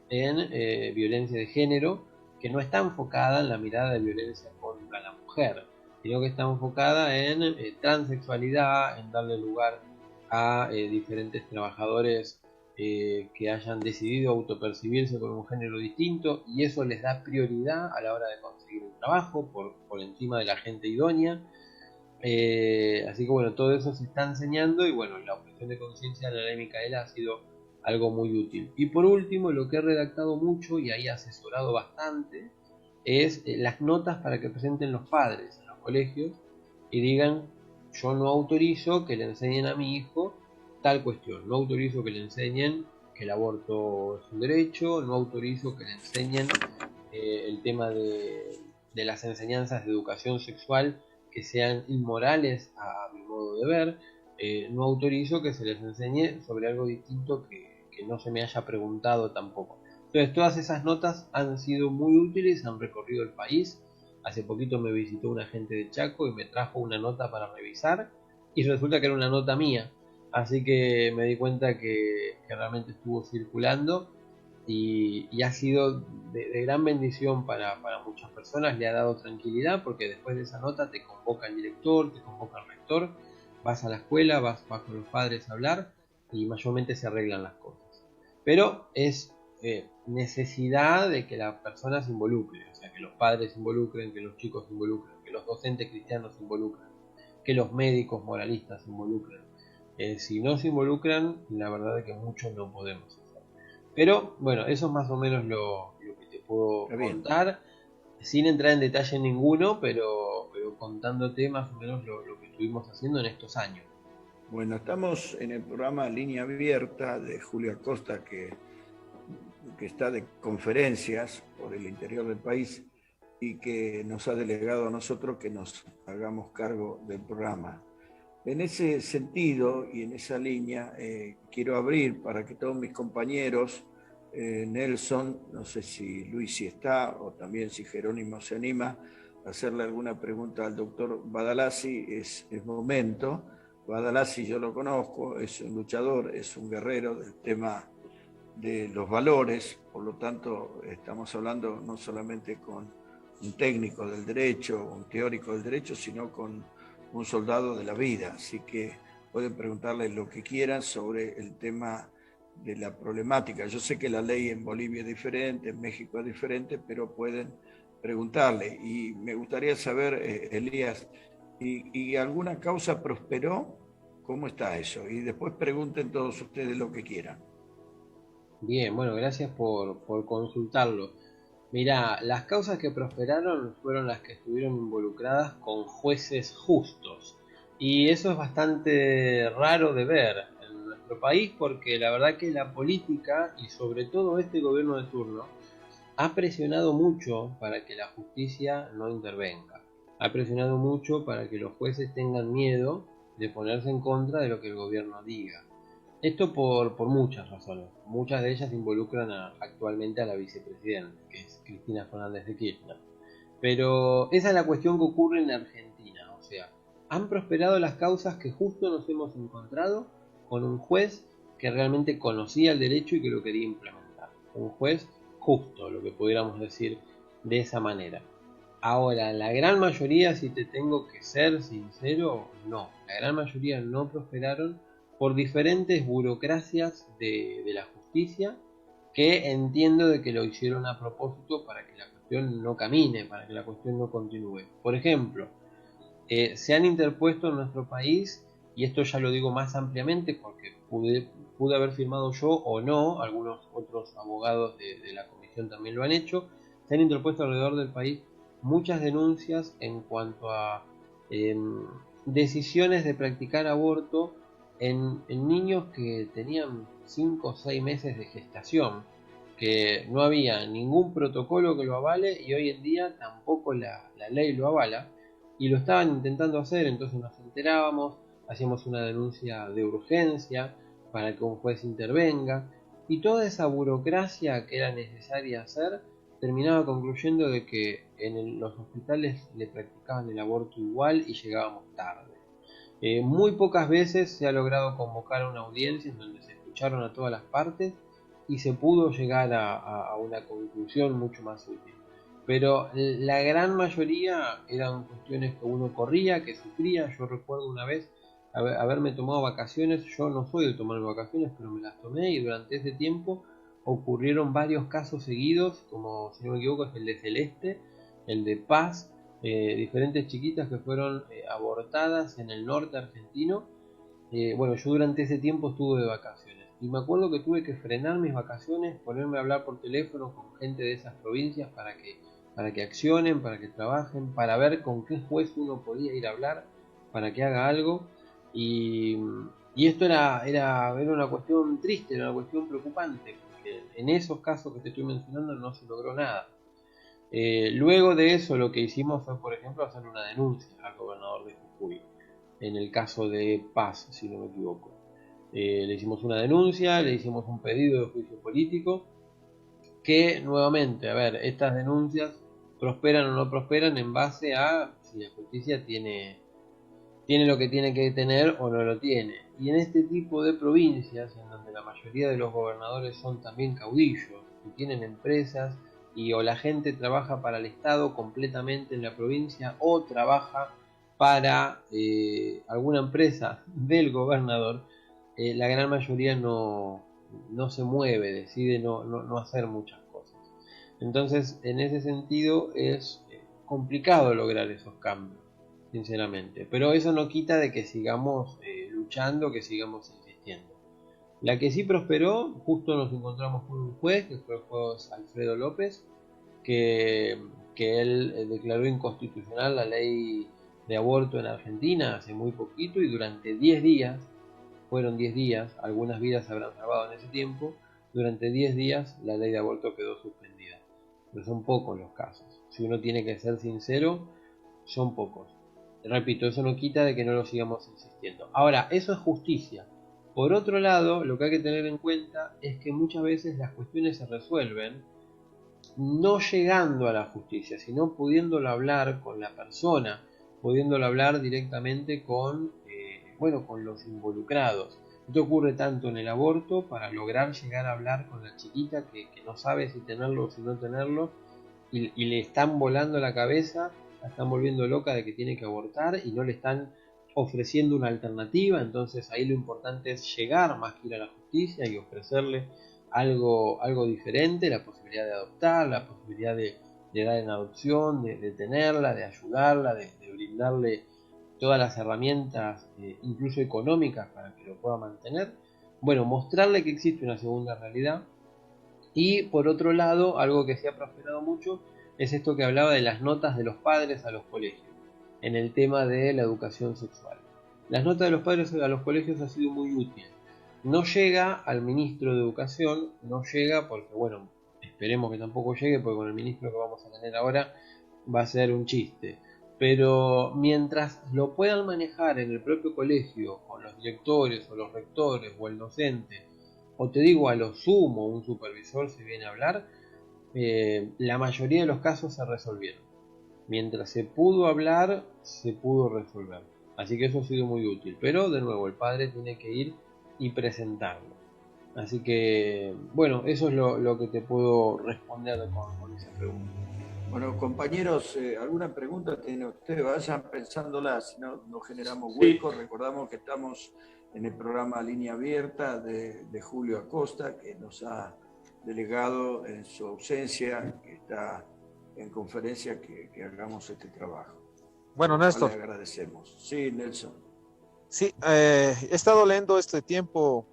en violencia de género, que no está enfocada en la mirada de violencia contra la mujer, sino que está enfocada en transexualidad, en darle lugar a diferentes trabajadores que hayan decidido autopercibirse con un género distinto, y eso les da prioridad a la hora de conseguir un trabajo por encima de la gente idónea. Así que bueno, todo eso se está enseñando y bueno, la objeción de conciencia de la ley Micaela ha sido algo muy útil. Y por último, lo que he redactado mucho y ahí asesorado bastante es las notas para que presenten los padres en los colegios y digan: yo no autorizo que le enseñen a mi hijo tal cuestión, no autorizo que le enseñen que el aborto es un derecho, no autorizo que le enseñen el tema de las enseñanzas de educación sexual que sean inmorales a mi modo de ver, no autorizo que se les enseñe sobre algo distinto que no se me haya preguntado tampoco. Entonces todas esas notas han sido muy útiles, han recorrido el país. Hace poquito me visitó un agente de Chaco y me trajo una nota para revisar y resulta que era una nota mía. Así que me di cuenta que realmente estuvo circulando y ha sido de gran bendición para muchas personas. Le ha dado tranquilidad porque después de esa nota te convoca el director, te convoca el rector, vas a la escuela, vas con los padres a hablar y mayormente se arreglan las cosas. Pero es necesidad de que la persona se involucre, o sea, que los padres se involucren, que los chicos se involucren, que los docentes cristianos se involucren, que los médicos moralistas se involucren. Si no se involucran, la verdad es que mucho no podemos hacer. Pero bueno, eso es más o menos lo que te puedo contar, sin entrar en detalle ninguno, pero contándote más o menos lo que estuvimos haciendo en estos años. Bueno, estamos en el programa Línea Abierta de Julio Acosta, que está de conferencias por el interior del país y que nos ha delegado a nosotros que nos hagamos cargo del programa. En ese sentido y en esa línea quiero abrir para que todos mis compañeros, Nelson, no sé si Luis si está o también si Jerónimo se anima a hacerle alguna pregunta al doctor Badalassi, es momento. Badalassi yo lo conozco, es un luchador, es un guerrero del tema de los valores, por lo tanto estamos hablando no solamente con un técnico del derecho, un teórico del derecho, sino con un soldado de la vida, así que pueden preguntarle lo que quieran sobre el tema de la problemática. Yo sé que la ley en Bolivia es diferente, en México es diferente, pero pueden preguntarle. Y me gustaría saber, Elías, ¿y alguna causa prosperó? ¿Cómo está eso? Y después pregunten todos ustedes lo que quieran. Bien, bueno, gracias por consultarlo. Mirá, las causas que prosperaron fueron las que estuvieron involucradas con jueces justos. Y eso es bastante raro de ver en nuestro país porque la verdad que la política y sobre todo este gobierno de turno ha presionado mucho para que la justicia no intervenga. Ha presionado mucho para que los jueces tengan miedo de ponerse en contra de lo que el gobierno diga. Esto por muchas razones. Muchas de ellas involucran actualmente a la vicepresidenta, que es Cristina Fernández de Kirchner. Pero esa es la cuestión que ocurre en Argentina. O sea, han prosperado las causas que justo nos hemos encontrado con un juez que realmente conocía el derecho y que lo quería implementar. Un juez justo, lo que pudiéramos decir de esa manera. Ahora, la gran mayoría, si te tengo que ser sincero, no. La gran mayoría no prosperaron por diferentes burocracias de la justicia que entiendo de que lo hicieron a propósito para que la cuestión no camine, para que la cuestión no continúe. Por ejemplo, se han interpuesto en nuestro país, y esto ya lo digo más ampliamente porque pude haber firmado yo o no, algunos otros abogados de la comisión también lo han hecho, se han interpuesto alrededor del país muchas denuncias en cuanto a decisiones de practicar aborto en niños que tenían 5 o 6 meses de gestación, que no había ningún protocolo que lo avale y hoy en día tampoco la ley lo avala y lo estaban intentando hacer. Entonces nos enterábamos, hacíamos una denuncia de urgencia para que un juez intervenga y toda esa burocracia que era necesaria hacer terminaba concluyendo de que en los hospitales le practicaban el aborto igual y llegábamos tarde. Muy pocas veces se ha logrado convocar a una audiencia en donde se escucharon a todas las partes y se pudo llegar a una conclusión mucho más útil. Pero la gran mayoría eran cuestiones que uno corría, que sufría. Yo recuerdo una vez haberme tomado vacaciones. Yo no soy de tomar vacaciones, pero me las tomé y durante ese tiempo ocurrieron varios casos seguidos, como si no me equivoco es el de Celeste, el de Paz, diferentes chiquitas que fueron abortadas en el norte argentino. Bueno, yo durante ese tiempo estuve de vacaciones y me acuerdo que tuve que frenar mis vacaciones, ponerme a hablar por teléfono con gente de esas provincias para que accionen, para que trabajen, para ver con qué juez uno podía ir a hablar, para que haga algo. Y esto era una cuestión triste, era una cuestión preocupante, porque en esos casos que te estoy mencionando no se logró nada. Luego de eso lo que hicimos fue, por ejemplo, hacer una denuncia al gobernador de Jujuy, en el caso de Paz, si no me equivoco. Le hicimos una denuncia, le hicimos un pedido de juicio político, que nuevamente, a ver, estas denuncias prosperan o no prosperan en base a si la justicia tiene lo que tiene que tener o no lo tiene. Y en este tipo de provincias, en donde la mayoría de los gobernadores son también caudillos, y tienen empresas, y o la gente trabaja para el Estado completamente en la provincia, o trabaja para alguna empresa del gobernador, la gran mayoría no se mueve, decide no hacer muchas cosas. Entonces, en ese sentido, es complicado lograr esos cambios, sinceramente, pero eso no quita de que sigamos luchando, que sigamos insistiendo. La que sí prosperó, justo nos encontramos con un juez, que fue el juez Alfredo López, que él declaró inconstitucional la ley de aborto en Argentina hace muy poquito, y durante 10 días, fueron 10 días, algunas vidas se habrán salvado en ese tiempo, durante 10 días la ley de aborto quedó suspendida. Pero son pocos los casos, si uno tiene que ser sincero, son pocos. Repito, eso no quita de que no lo sigamos insistiendo. Ahora, eso es justicia. Por otro lado, lo que hay que tener en cuenta es que muchas veces las cuestiones se resuelven no llegando a la justicia, sino pudiéndolo hablar con la persona, pudiéndolo hablar directamente con los involucrados. Esto ocurre tanto en el aborto, para lograr llegar a hablar con la chiquita que no sabe si tenerlo o si no tenerlo, y le están volando la cabeza, la están volviendo loca de que tiene que abortar y no le están ofreciendo una alternativa. Entonces ahí lo importante es llegar más que ir a la justicia y ofrecerle algo diferente, la posibilidad de adoptar, la posibilidad de dar en adopción, de tenerla, de ayudarla, de brindarle todas las herramientas, incluso económicas, para que lo pueda mantener. Bueno, mostrarle que existe una segunda realidad. Y por otro lado, algo que se ha prosperado mucho es esto que hablaba de las notas de los padres a los colegios, en el tema de la educación sexual. Las notas de los padres a los colegios ha sido muy útil. No llega al ministro de Educación, no llega porque, bueno, esperemos que tampoco llegue, porque con el ministro que vamos a tener ahora va a ser un chiste. Pero mientras lo puedan manejar en el propio colegio, con los directores o los rectores o el docente, o te digo a lo sumo un supervisor se viene a hablar, la mayoría de los casos se resolvieron. Mientras se pudo hablar, se pudo resolver. Así que eso ha sido muy útil. Pero de nuevo, el padre tiene que ir y presentarlo. Así que, bueno, eso es lo que te puedo responder con esa pregunta. Bueno, compañeros, ¿alguna pregunta tiene usted? Vayan pensándola, si no generamos hueco. Sí. Recordamos que estamos en el programa Línea Abierta de Julio Acosta, que nos ha delegado en su ausencia, que está en conferencia, que hagamos este trabajo. Bueno, Néstor. Le agradecemos. Sí, Nelson. Sí, he estado leyendo este tiempo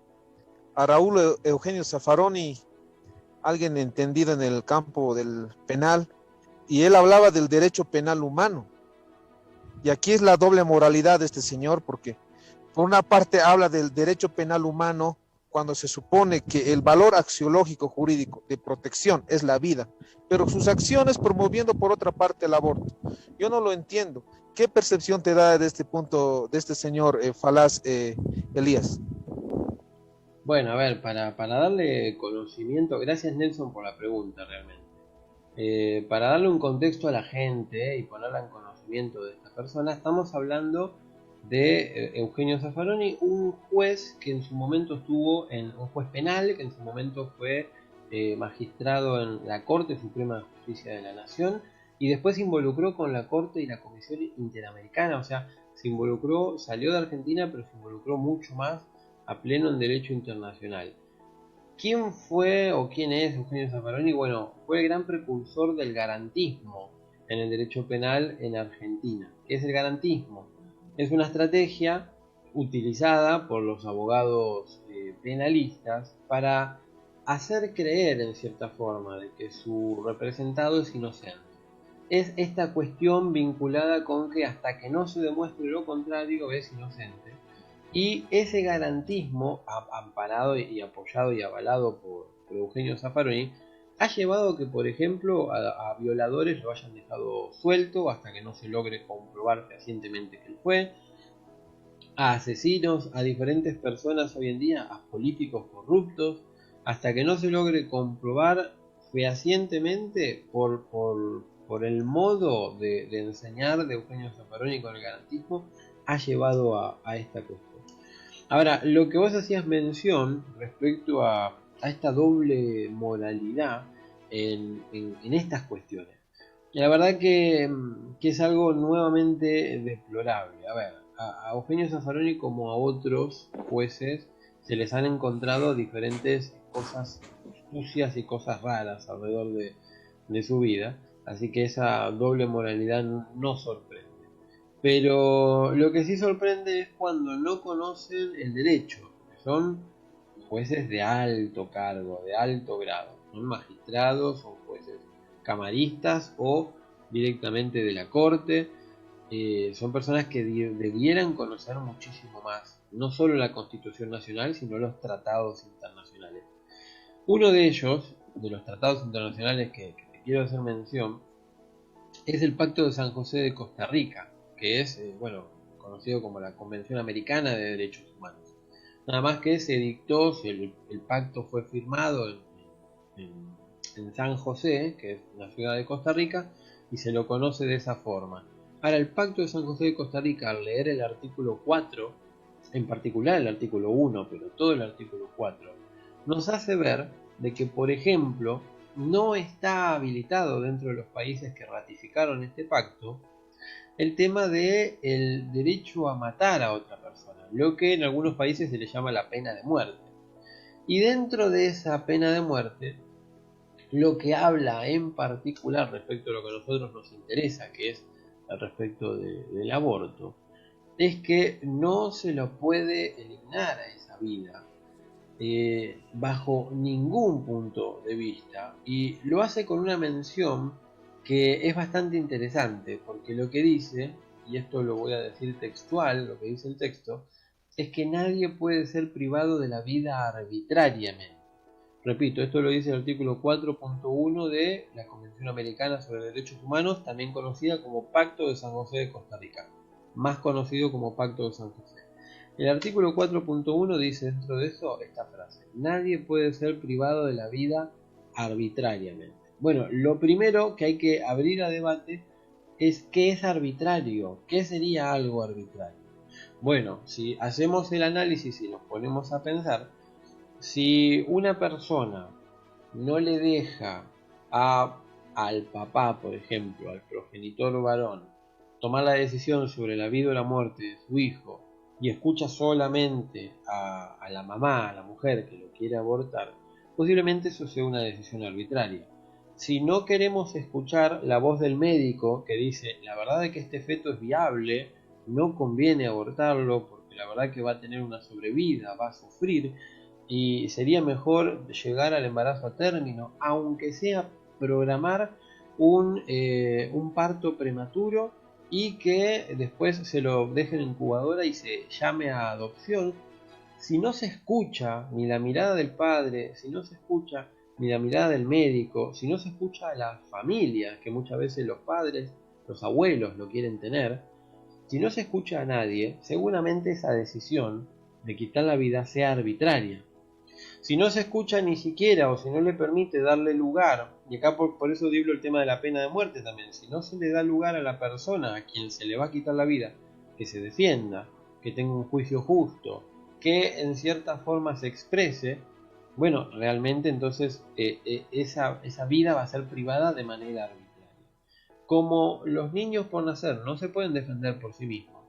a Raúl Eugenio Zaffaroni, alguien entendido en el campo del penal, y él hablaba del derecho penal humano. Y aquí es la doble moralidad de este señor, porque por una parte habla del derecho penal humano cuando se supone que el valor axiológico jurídico de protección es la vida, pero sus acciones promoviendo por otra parte el aborto. Yo no lo entiendo. ¿Qué percepción te da de este punto, de este señor falaz, Elías? Bueno, a ver, para darle conocimiento, gracias Nelson por la pregunta realmente. Para darle un contexto a la gente y ponerla en conocimiento de esta persona, estamos hablando de Eugenio Zaffaroni, un juez que en su momento estuvo un juez penal, que en su momento fue magistrado en la Corte Suprema de Justicia de la Nación, y después se involucró con la Corte y la Comisión Interamericana. O sea, se involucró, salió de Argentina, pero se involucró mucho más a pleno en derecho internacional. ¿Quién fue o quién es Eugenio Zaffaroni? Bueno, fue el gran precursor del garantismo en el derecho penal en Argentina. ¿Qué es el garantismo? Es una estrategia utilizada por los abogados penalistas para hacer creer en cierta forma de que su representado es inocente. Es esta cuestión vinculada con que hasta que no se demuestre lo contrario es inocente. Y ese garantismo, amparado y apoyado y avalado por Eugenio Zaffaroni, ha llevado que, por ejemplo, a violadores lo hayan dejado suelto hasta que no se logre comprobar fehacientemente que él fue, a asesinos, a diferentes personas hoy en día, a políticos corruptos, hasta que no se logre comprobar fehacientemente por el modo de enseñar de Eugenio Zaffaroni con el garantismo, ha llevado a esta cuestión. Ahora, lo que vos hacías mención respecto a esta doble moralidad en estas cuestiones, la verdad que es algo nuevamente deplorable. A ver, a Eugenio Zaffaroni como a otros jueces se les han encontrado diferentes cosas sucias y cosas raras alrededor de su vida, así que esa doble moralidad no sorprende. Pero lo que sí sorprende es cuando no conocen el derecho, que son jueces de alto cargo, de alto grado, son magistrados, son jueces camaristas o directamente de la corte. Son personas que debieran conocer muchísimo más, no solo la Constitución Nacional, sino los tratados internacionales. Uno de ellos, de los tratados internacionales que te quiero hacer mención, es el Pacto de San José de Costa Rica, que es conocido como la Convención Americana de Derechos Humanos. Nada más que se dictó, el pacto fue firmado en San José, que es una ciudad de Costa Rica, y se lo conoce de esa forma. Ahora, el Pacto de San José de Costa Rica, al leer el artículo 4, en particular el artículo 1, pero todo el artículo 4, nos hace ver de que, por ejemplo, no está habilitado dentro de los países que ratificaron este pacto el tema de el derecho a matar a otra persona, lo que en algunos países se le llama la pena de muerte. Y dentro de esa pena de muerte, lo que habla en particular respecto a lo que a nosotros nos interesa, que es al respecto del aborto, es que no se lo puede eliminar a esa vida bajo ningún punto de vista, y lo hace con una mención que es bastante interesante, porque lo que dice, y esto lo voy a decir textual, lo que dice el texto, es que nadie puede ser privado de la vida arbitrariamente. Repito, esto lo dice el artículo 4.1 de la Convención Americana sobre Derechos Humanos, también conocida como Pacto de San José de Costa Rica, más conocido como Pacto de San José. El artículo 4.1 dice dentro de eso esta frase: nadie puede ser privado de la vida arbitrariamente. Bueno, lo primero que hay que abrir a debate es qué es arbitrario, qué sería algo arbitrario. Bueno, si hacemos el análisis y nos ponemos a pensar, si una persona no le deja al papá, por ejemplo, al progenitor varón, tomar la decisión sobre la vida o la muerte de su hijo, y escucha solamente a la mamá, a la mujer que lo quiere abortar, posiblemente eso sea una decisión arbitraria. Si no queremos escuchar la voz del médico que dice la verdad es que este feto es viable, no conviene abortarlo porque la verdad que va a tener una sobrevida, va a sufrir y sería mejor llegar al embarazo a término, aunque sea programar un parto prematuro y que después se lo dejen en incubadora y se llame a adopción. Si no se escucha ni la mirada del padre, si no se escucha ni la mirada del médico, si no se escucha a la familia, que muchas veces los padres, los abuelos lo quieren tener, si no se escucha a nadie, seguramente esa decisión de quitar la vida sea arbitraria. Si no se escucha ni siquiera, o si no le permite darle lugar, y acá por eso digo el tema de la pena de muerte también, si no se le da lugar a la persona a quien se le va a quitar la vida, que se defienda, que tenga un juicio justo, que en cierta forma se exprese, bueno, realmente entonces esa vida va a ser privada de manera arbitraria. Como los niños por nacer no se pueden defender por sí mismos,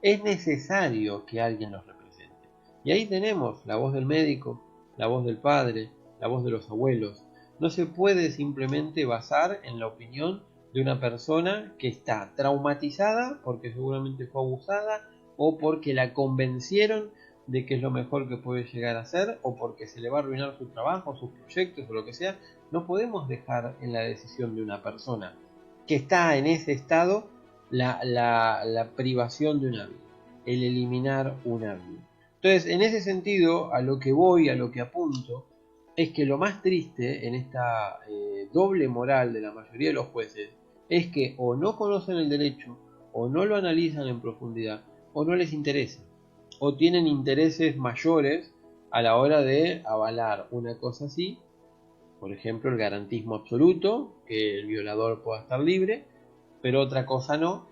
es necesario que alguien los represente. Y ahí tenemos la voz del médico, la voz del padre, la voz de los abuelos. No se puede simplemente basar en la opinión de una persona que está traumatizada porque seguramente fue abusada o porque la convencieron de que es lo mejor que puede llegar a ser o porque se le va a arruinar su trabajo, sus proyectos o lo que sea. No podemos dejar en la decisión de una persona que está en ese estado la privación de una vida, el eliminar una vida. Entonces, en ese sentido, a lo que voy, a lo que apunto, es que lo más triste en esta doble moral de la mayoría de los jueces es que o no conocen el derecho, o no lo analizan en profundidad, o no les interesa, o tienen intereses mayores a la hora de avalar una cosa así Por ejemplo, el garantismo absoluto, que el violador pueda estar libre, pero otra cosa no.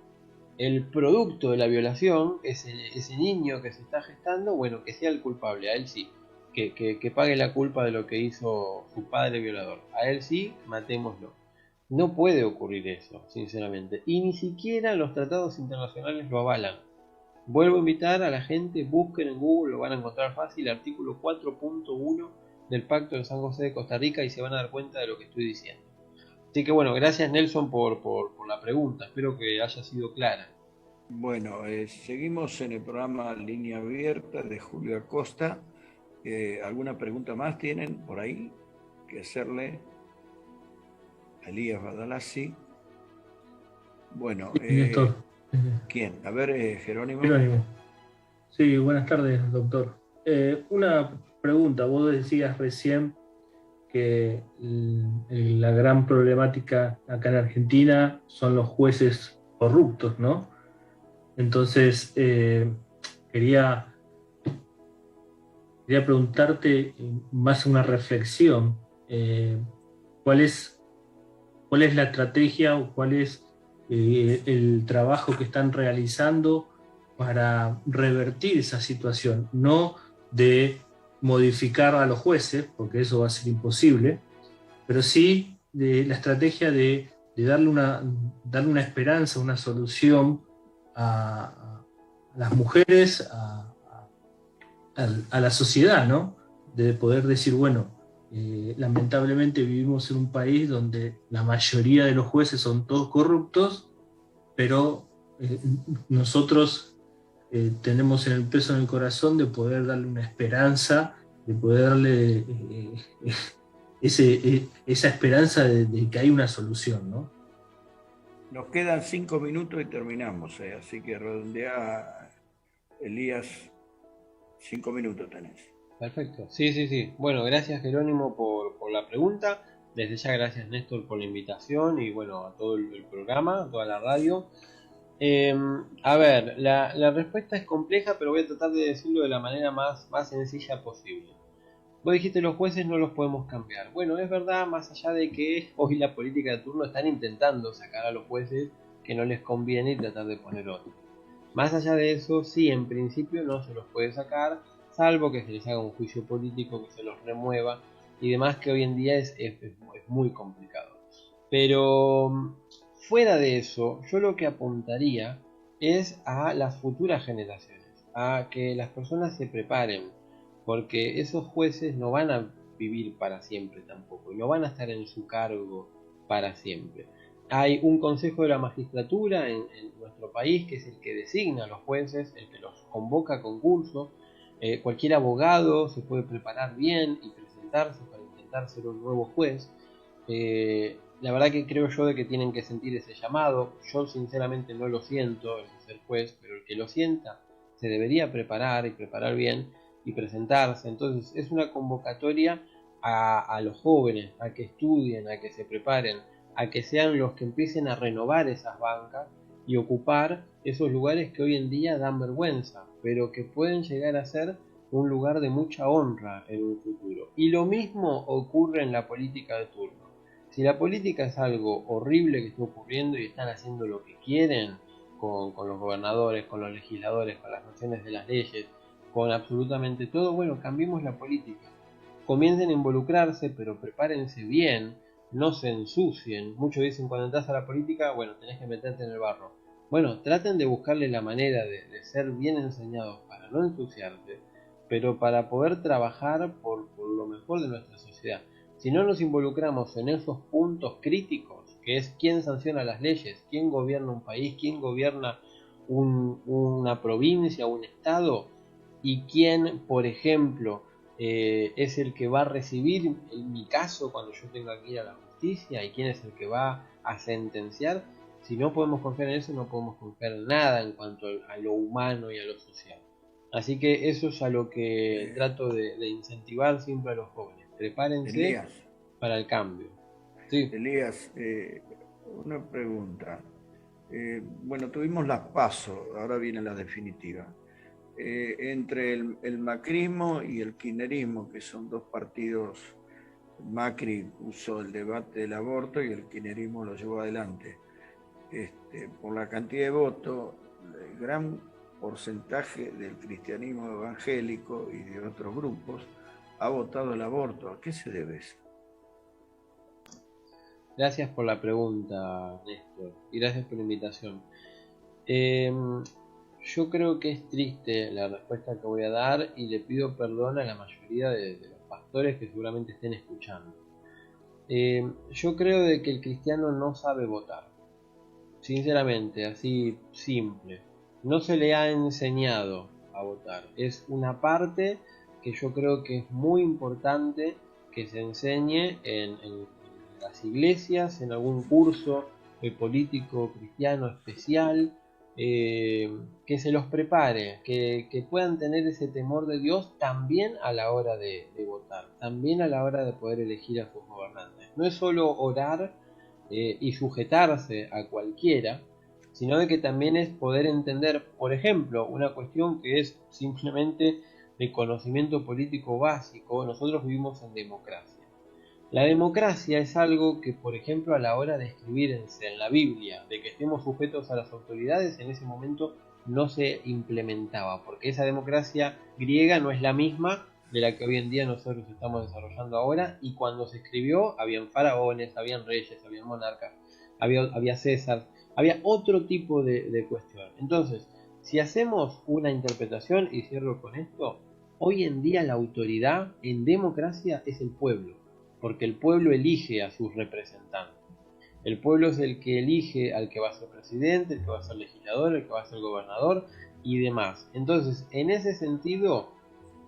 El producto de la violación, ese niño que se está gestando, bueno, que sea el culpable, a él sí. Que pague la culpa de lo que hizo su padre violador. A él sí, matémoslo. No puede ocurrir eso, sinceramente. Y ni siquiera los tratados internacionales lo avalan. Vuelvo a invitar a la gente, busquen en Google, lo van a encontrar fácil, artículo 4.1 del Pacto de San José de Costa Rica y se van a dar cuenta de lo que estoy diciendo. Así que bueno, gracias Nelson por la pregunta, espero que haya sido clara. Bueno, seguimos en el programa Línea Abierta de Julio Acosta. ¿Alguna pregunta más tienen por ahí que hacerle a Elías Badalassi? Bueno, Néstor. ¿quién? A ver, Jerónimo. Jerónimo. Sí, buenas tardes, doctor. Una pregunta, vos decías recién que la gran problemática acá en Argentina son los jueces corruptos, ¿no? Entonces, quería preguntarte más una reflexión. ¿Cuál es la estrategia o cuál es el trabajo que están realizando para revertir esa situación? No de modificar a los jueces, porque eso va a ser imposible, pero sí de la estrategia de darle una esperanza, una solución a las mujeres, a la sociedad, ¿no? De poder decir, bueno, lamentablemente vivimos en un país donde la mayoría de los jueces son todos corruptos, pero nosotros tenemos en el peso en el corazón de poder darle una esperanza, de poder darle esa esperanza de que hay una solución, ¿no? Nos quedan 5 minutos y terminamos, así que redondea, Elías, 5 minutos tenés. Perfecto, sí. Bueno, gracias Jerónimo por la pregunta. Desde ya gracias Néstor por la invitación y bueno, a todo el programa, a toda la radio. A ver, la respuesta es compleja, pero voy a tratar de decirlo de la manera más sencilla posible. Vos dijiste los jueces no los podemos cambiar. Bueno, es verdad, más allá de que hoy la política de turno están intentando sacar a los jueces que no les conviene y tratar de poner otros. Más allá de eso, sí, en principio no se los puede sacar, salvo que se les haga un juicio político, que se los remueva y demás, que hoy en día es muy complicado. Pero fuera de eso, yo lo que apuntaría es a las futuras generaciones, a que las personas se preparen, porque esos jueces no van a vivir para siempre tampoco, y no van a estar en su cargo para siempre. Hay un consejo de la magistratura en nuestro país que es el que designa a los jueces, el que los convoca a concurso. Cualquier abogado se puede preparar bien y presentarse para intentar ser un nuevo juez. La verdad que creo yo de que tienen que sentir ese llamado. Yo sinceramente no lo siento, el de ser juez, pero el que lo sienta se debería preparar y preparar bien y presentarse. Entonces es una convocatoria a los jóvenes, a que estudien, a que se preparen, a que sean los que empiecen a renovar esas bancas y ocupar esos lugares que hoy en día dan vergüenza, pero que pueden llegar a ser un lugar de mucha honra en un futuro. Y lo mismo ocurre en la política de turno. Si la política es algo horrible que está ocurriendo y están haciendo lo que quieren con los gobernadores, con los legisladores, con las nociones de las leyes, con absolutamente todo, bueno, cambiemos la política. Comiencen a involucrarse, pero prepárense bien, no se ensucien. Muchos dicen cuando entras a la política, bueno, tenés que meterte en el barro. Bueno, traten de buscarle la manera de ser bien enseñados para no ensuciarse, pero para poder trabajar por lo mejor de nuestra sociedad. Si no nos involucramos en esos puntos críticos, que es quién sanciona las leyes, quién gobierna un país, quién gobierna una provincia, un estado, y quién, por ejemplo, es el que va a recibir, en mi caso, cuando yo tenga que ir a la justicia, y quién es el que va a sentenciar. Si no podemos confiar en eso, no podemos confiar en nada en cuanto a lo humano y a lo social. Así que eso es a lo que trato de incentivar siempre a los jóvenes. Prepárense, Elías, para el cambio. Sí. Elías, una pregunta. Bueno, tuvimos las PASO, ahora viene la definitiva. Entre el macrismo y el kirchnerismo, que son dos partidos Macri puso el debate del aborto y el kirchnerismo lo llevó adelante. Por la cantidad de votos, el gran porcentaje del cristianismo evangélico y de otros grupos ha votado el aborto. ¿A qué se debe eso? Gracias por la pregunta, Néstor, y gracias por la invitación. Yo creo que es triste la respuesta que voy a dar y le pido perdón a la mayoría de los pastores que seguramente estén escuchando. Yo creo de que el cristiano no sabe votar. Sinceramente, así simple. No se le ha enseñado a votar. Es una parte que yo creo que es muy importante que se enseñe en las iglesias, en algún curso político cristiano especial, que se los prepare, que puedan tener ese temor de Dios también a la hora de votar, también a la hora de poder elegir a sus gobernantes. No es solo orar y sujetarse a cualquiera, sino de que también es poder entender, por ejemplo, una cuestión que es simplemente de conocimiento político básico. Nosotros vivimos en democracia. La democracia es algo que, por ejemplo, a la hora de escribirse en la Biblia, de que estemos sujetos a las autoridades, en ese momento no se implementaba, porque esa democracia griega no es la misma de la que hoy en día nosotros estamos desarrollando ahora, y cuando se escribió habían faraones, habían reyes, habían monarcas, había César, había otro tipo de cuestión. Entonces, si hacemos una interpretación, y cierro con esto, hoy en día la autoridad en democracia es el pueblo, porque el pueblo elige a sus representantes. El pueblo es el que elige al que va a ser presidente, el que va a ser legislador, el que va a ser gobernador y demás. Entonces, en ese sentido,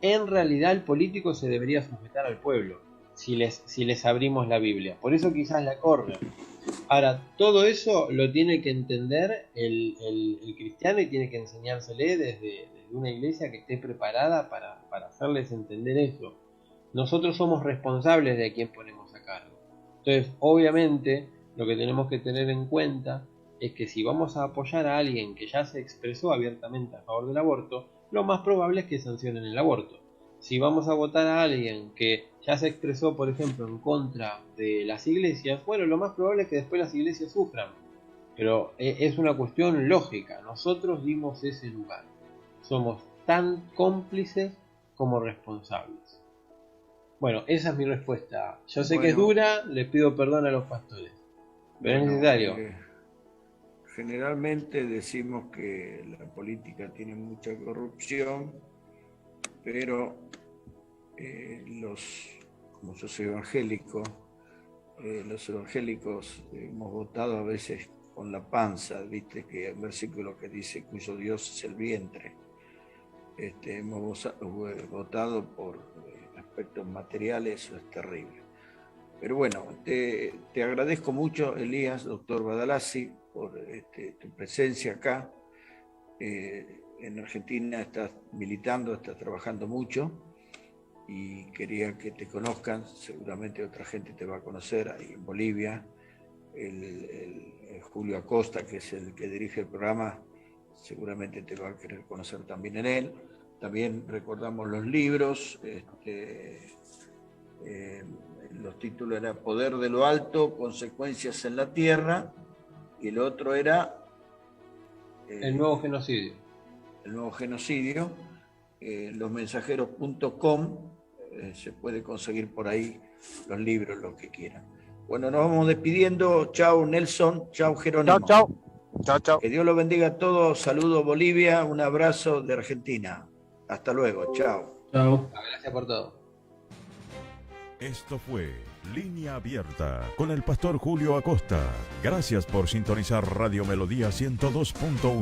en realidad el político se debería sujetar al pueblo, si les abrimos la Biblia. Por eso quizás la corren. Ahora, todo eso lo tiene que entender el cristiano, y tiene que enseñársele desde una iglesia que esté preparada para hacerles entender eso. Nosotros somos responsables de a quién ponemos a cargo. Entonces, obviamente, lo que tenemos que tener en cuenta es que si vamos a apoyar a alguien que ya se expresó abiertamente a favor del aborto, lo más probable es que sancionen el aborto. Si vamos a votar a alguien que ya se expresó, por ejemplo, en contra de las iglesias, bueno, lo más probable es que después las iglesias sufran. Pero es una cuestión lógica. Nosotros dimos ese lugar. Somos tan cómplices como responsables. Bueno, esa es mi respuesta. Yo sé que es dura, les pido perdón a los pastores, pero es necesario. Generalmente decimos que la política tiene mucha corrupción, pero como yo soy evangélico, los evangélicos hemos votado a veces con la panza, viste que hay un versículo que dice cuyo Dios es el vientre. Hemos votado por aspectos materiales, eso es terrible. Pero bueno, te agradezco mucho, Elías, doctor Badalasi, por tu presencia acá. En Argentina estás militando, estás trabajando mucho, y quería que te conozcan. Seguramente otra gente te va a conocer ahí en Bolivia. El Julio Acosta, que es el que dirige el programa, seguramente te va a querer conocer también en él. También recordamos los libros. Los títulos eran Poder de lo Alto, Consecuencias en la Tierra, y el otro era El Nuevo Genocidio. El Nuevo Genocidio. Losmensajeros.com, se puede conseguir por ahí los libros, lo que quieran. Bueno, nos vamos despidiendo. Chao, Nelson. Chao, Jerónimo. Chao, chao. Chao, chao. Que Dios los bendiga a todos. Saludos, Bolivia. Un abrazo de Argentina. Hasta luego. Chao. Chao. Gracias por todo. Esto fue Línea Abierta con el pastor Julio Acosta. Gracias por sintonizar Radio Melodía 102.1.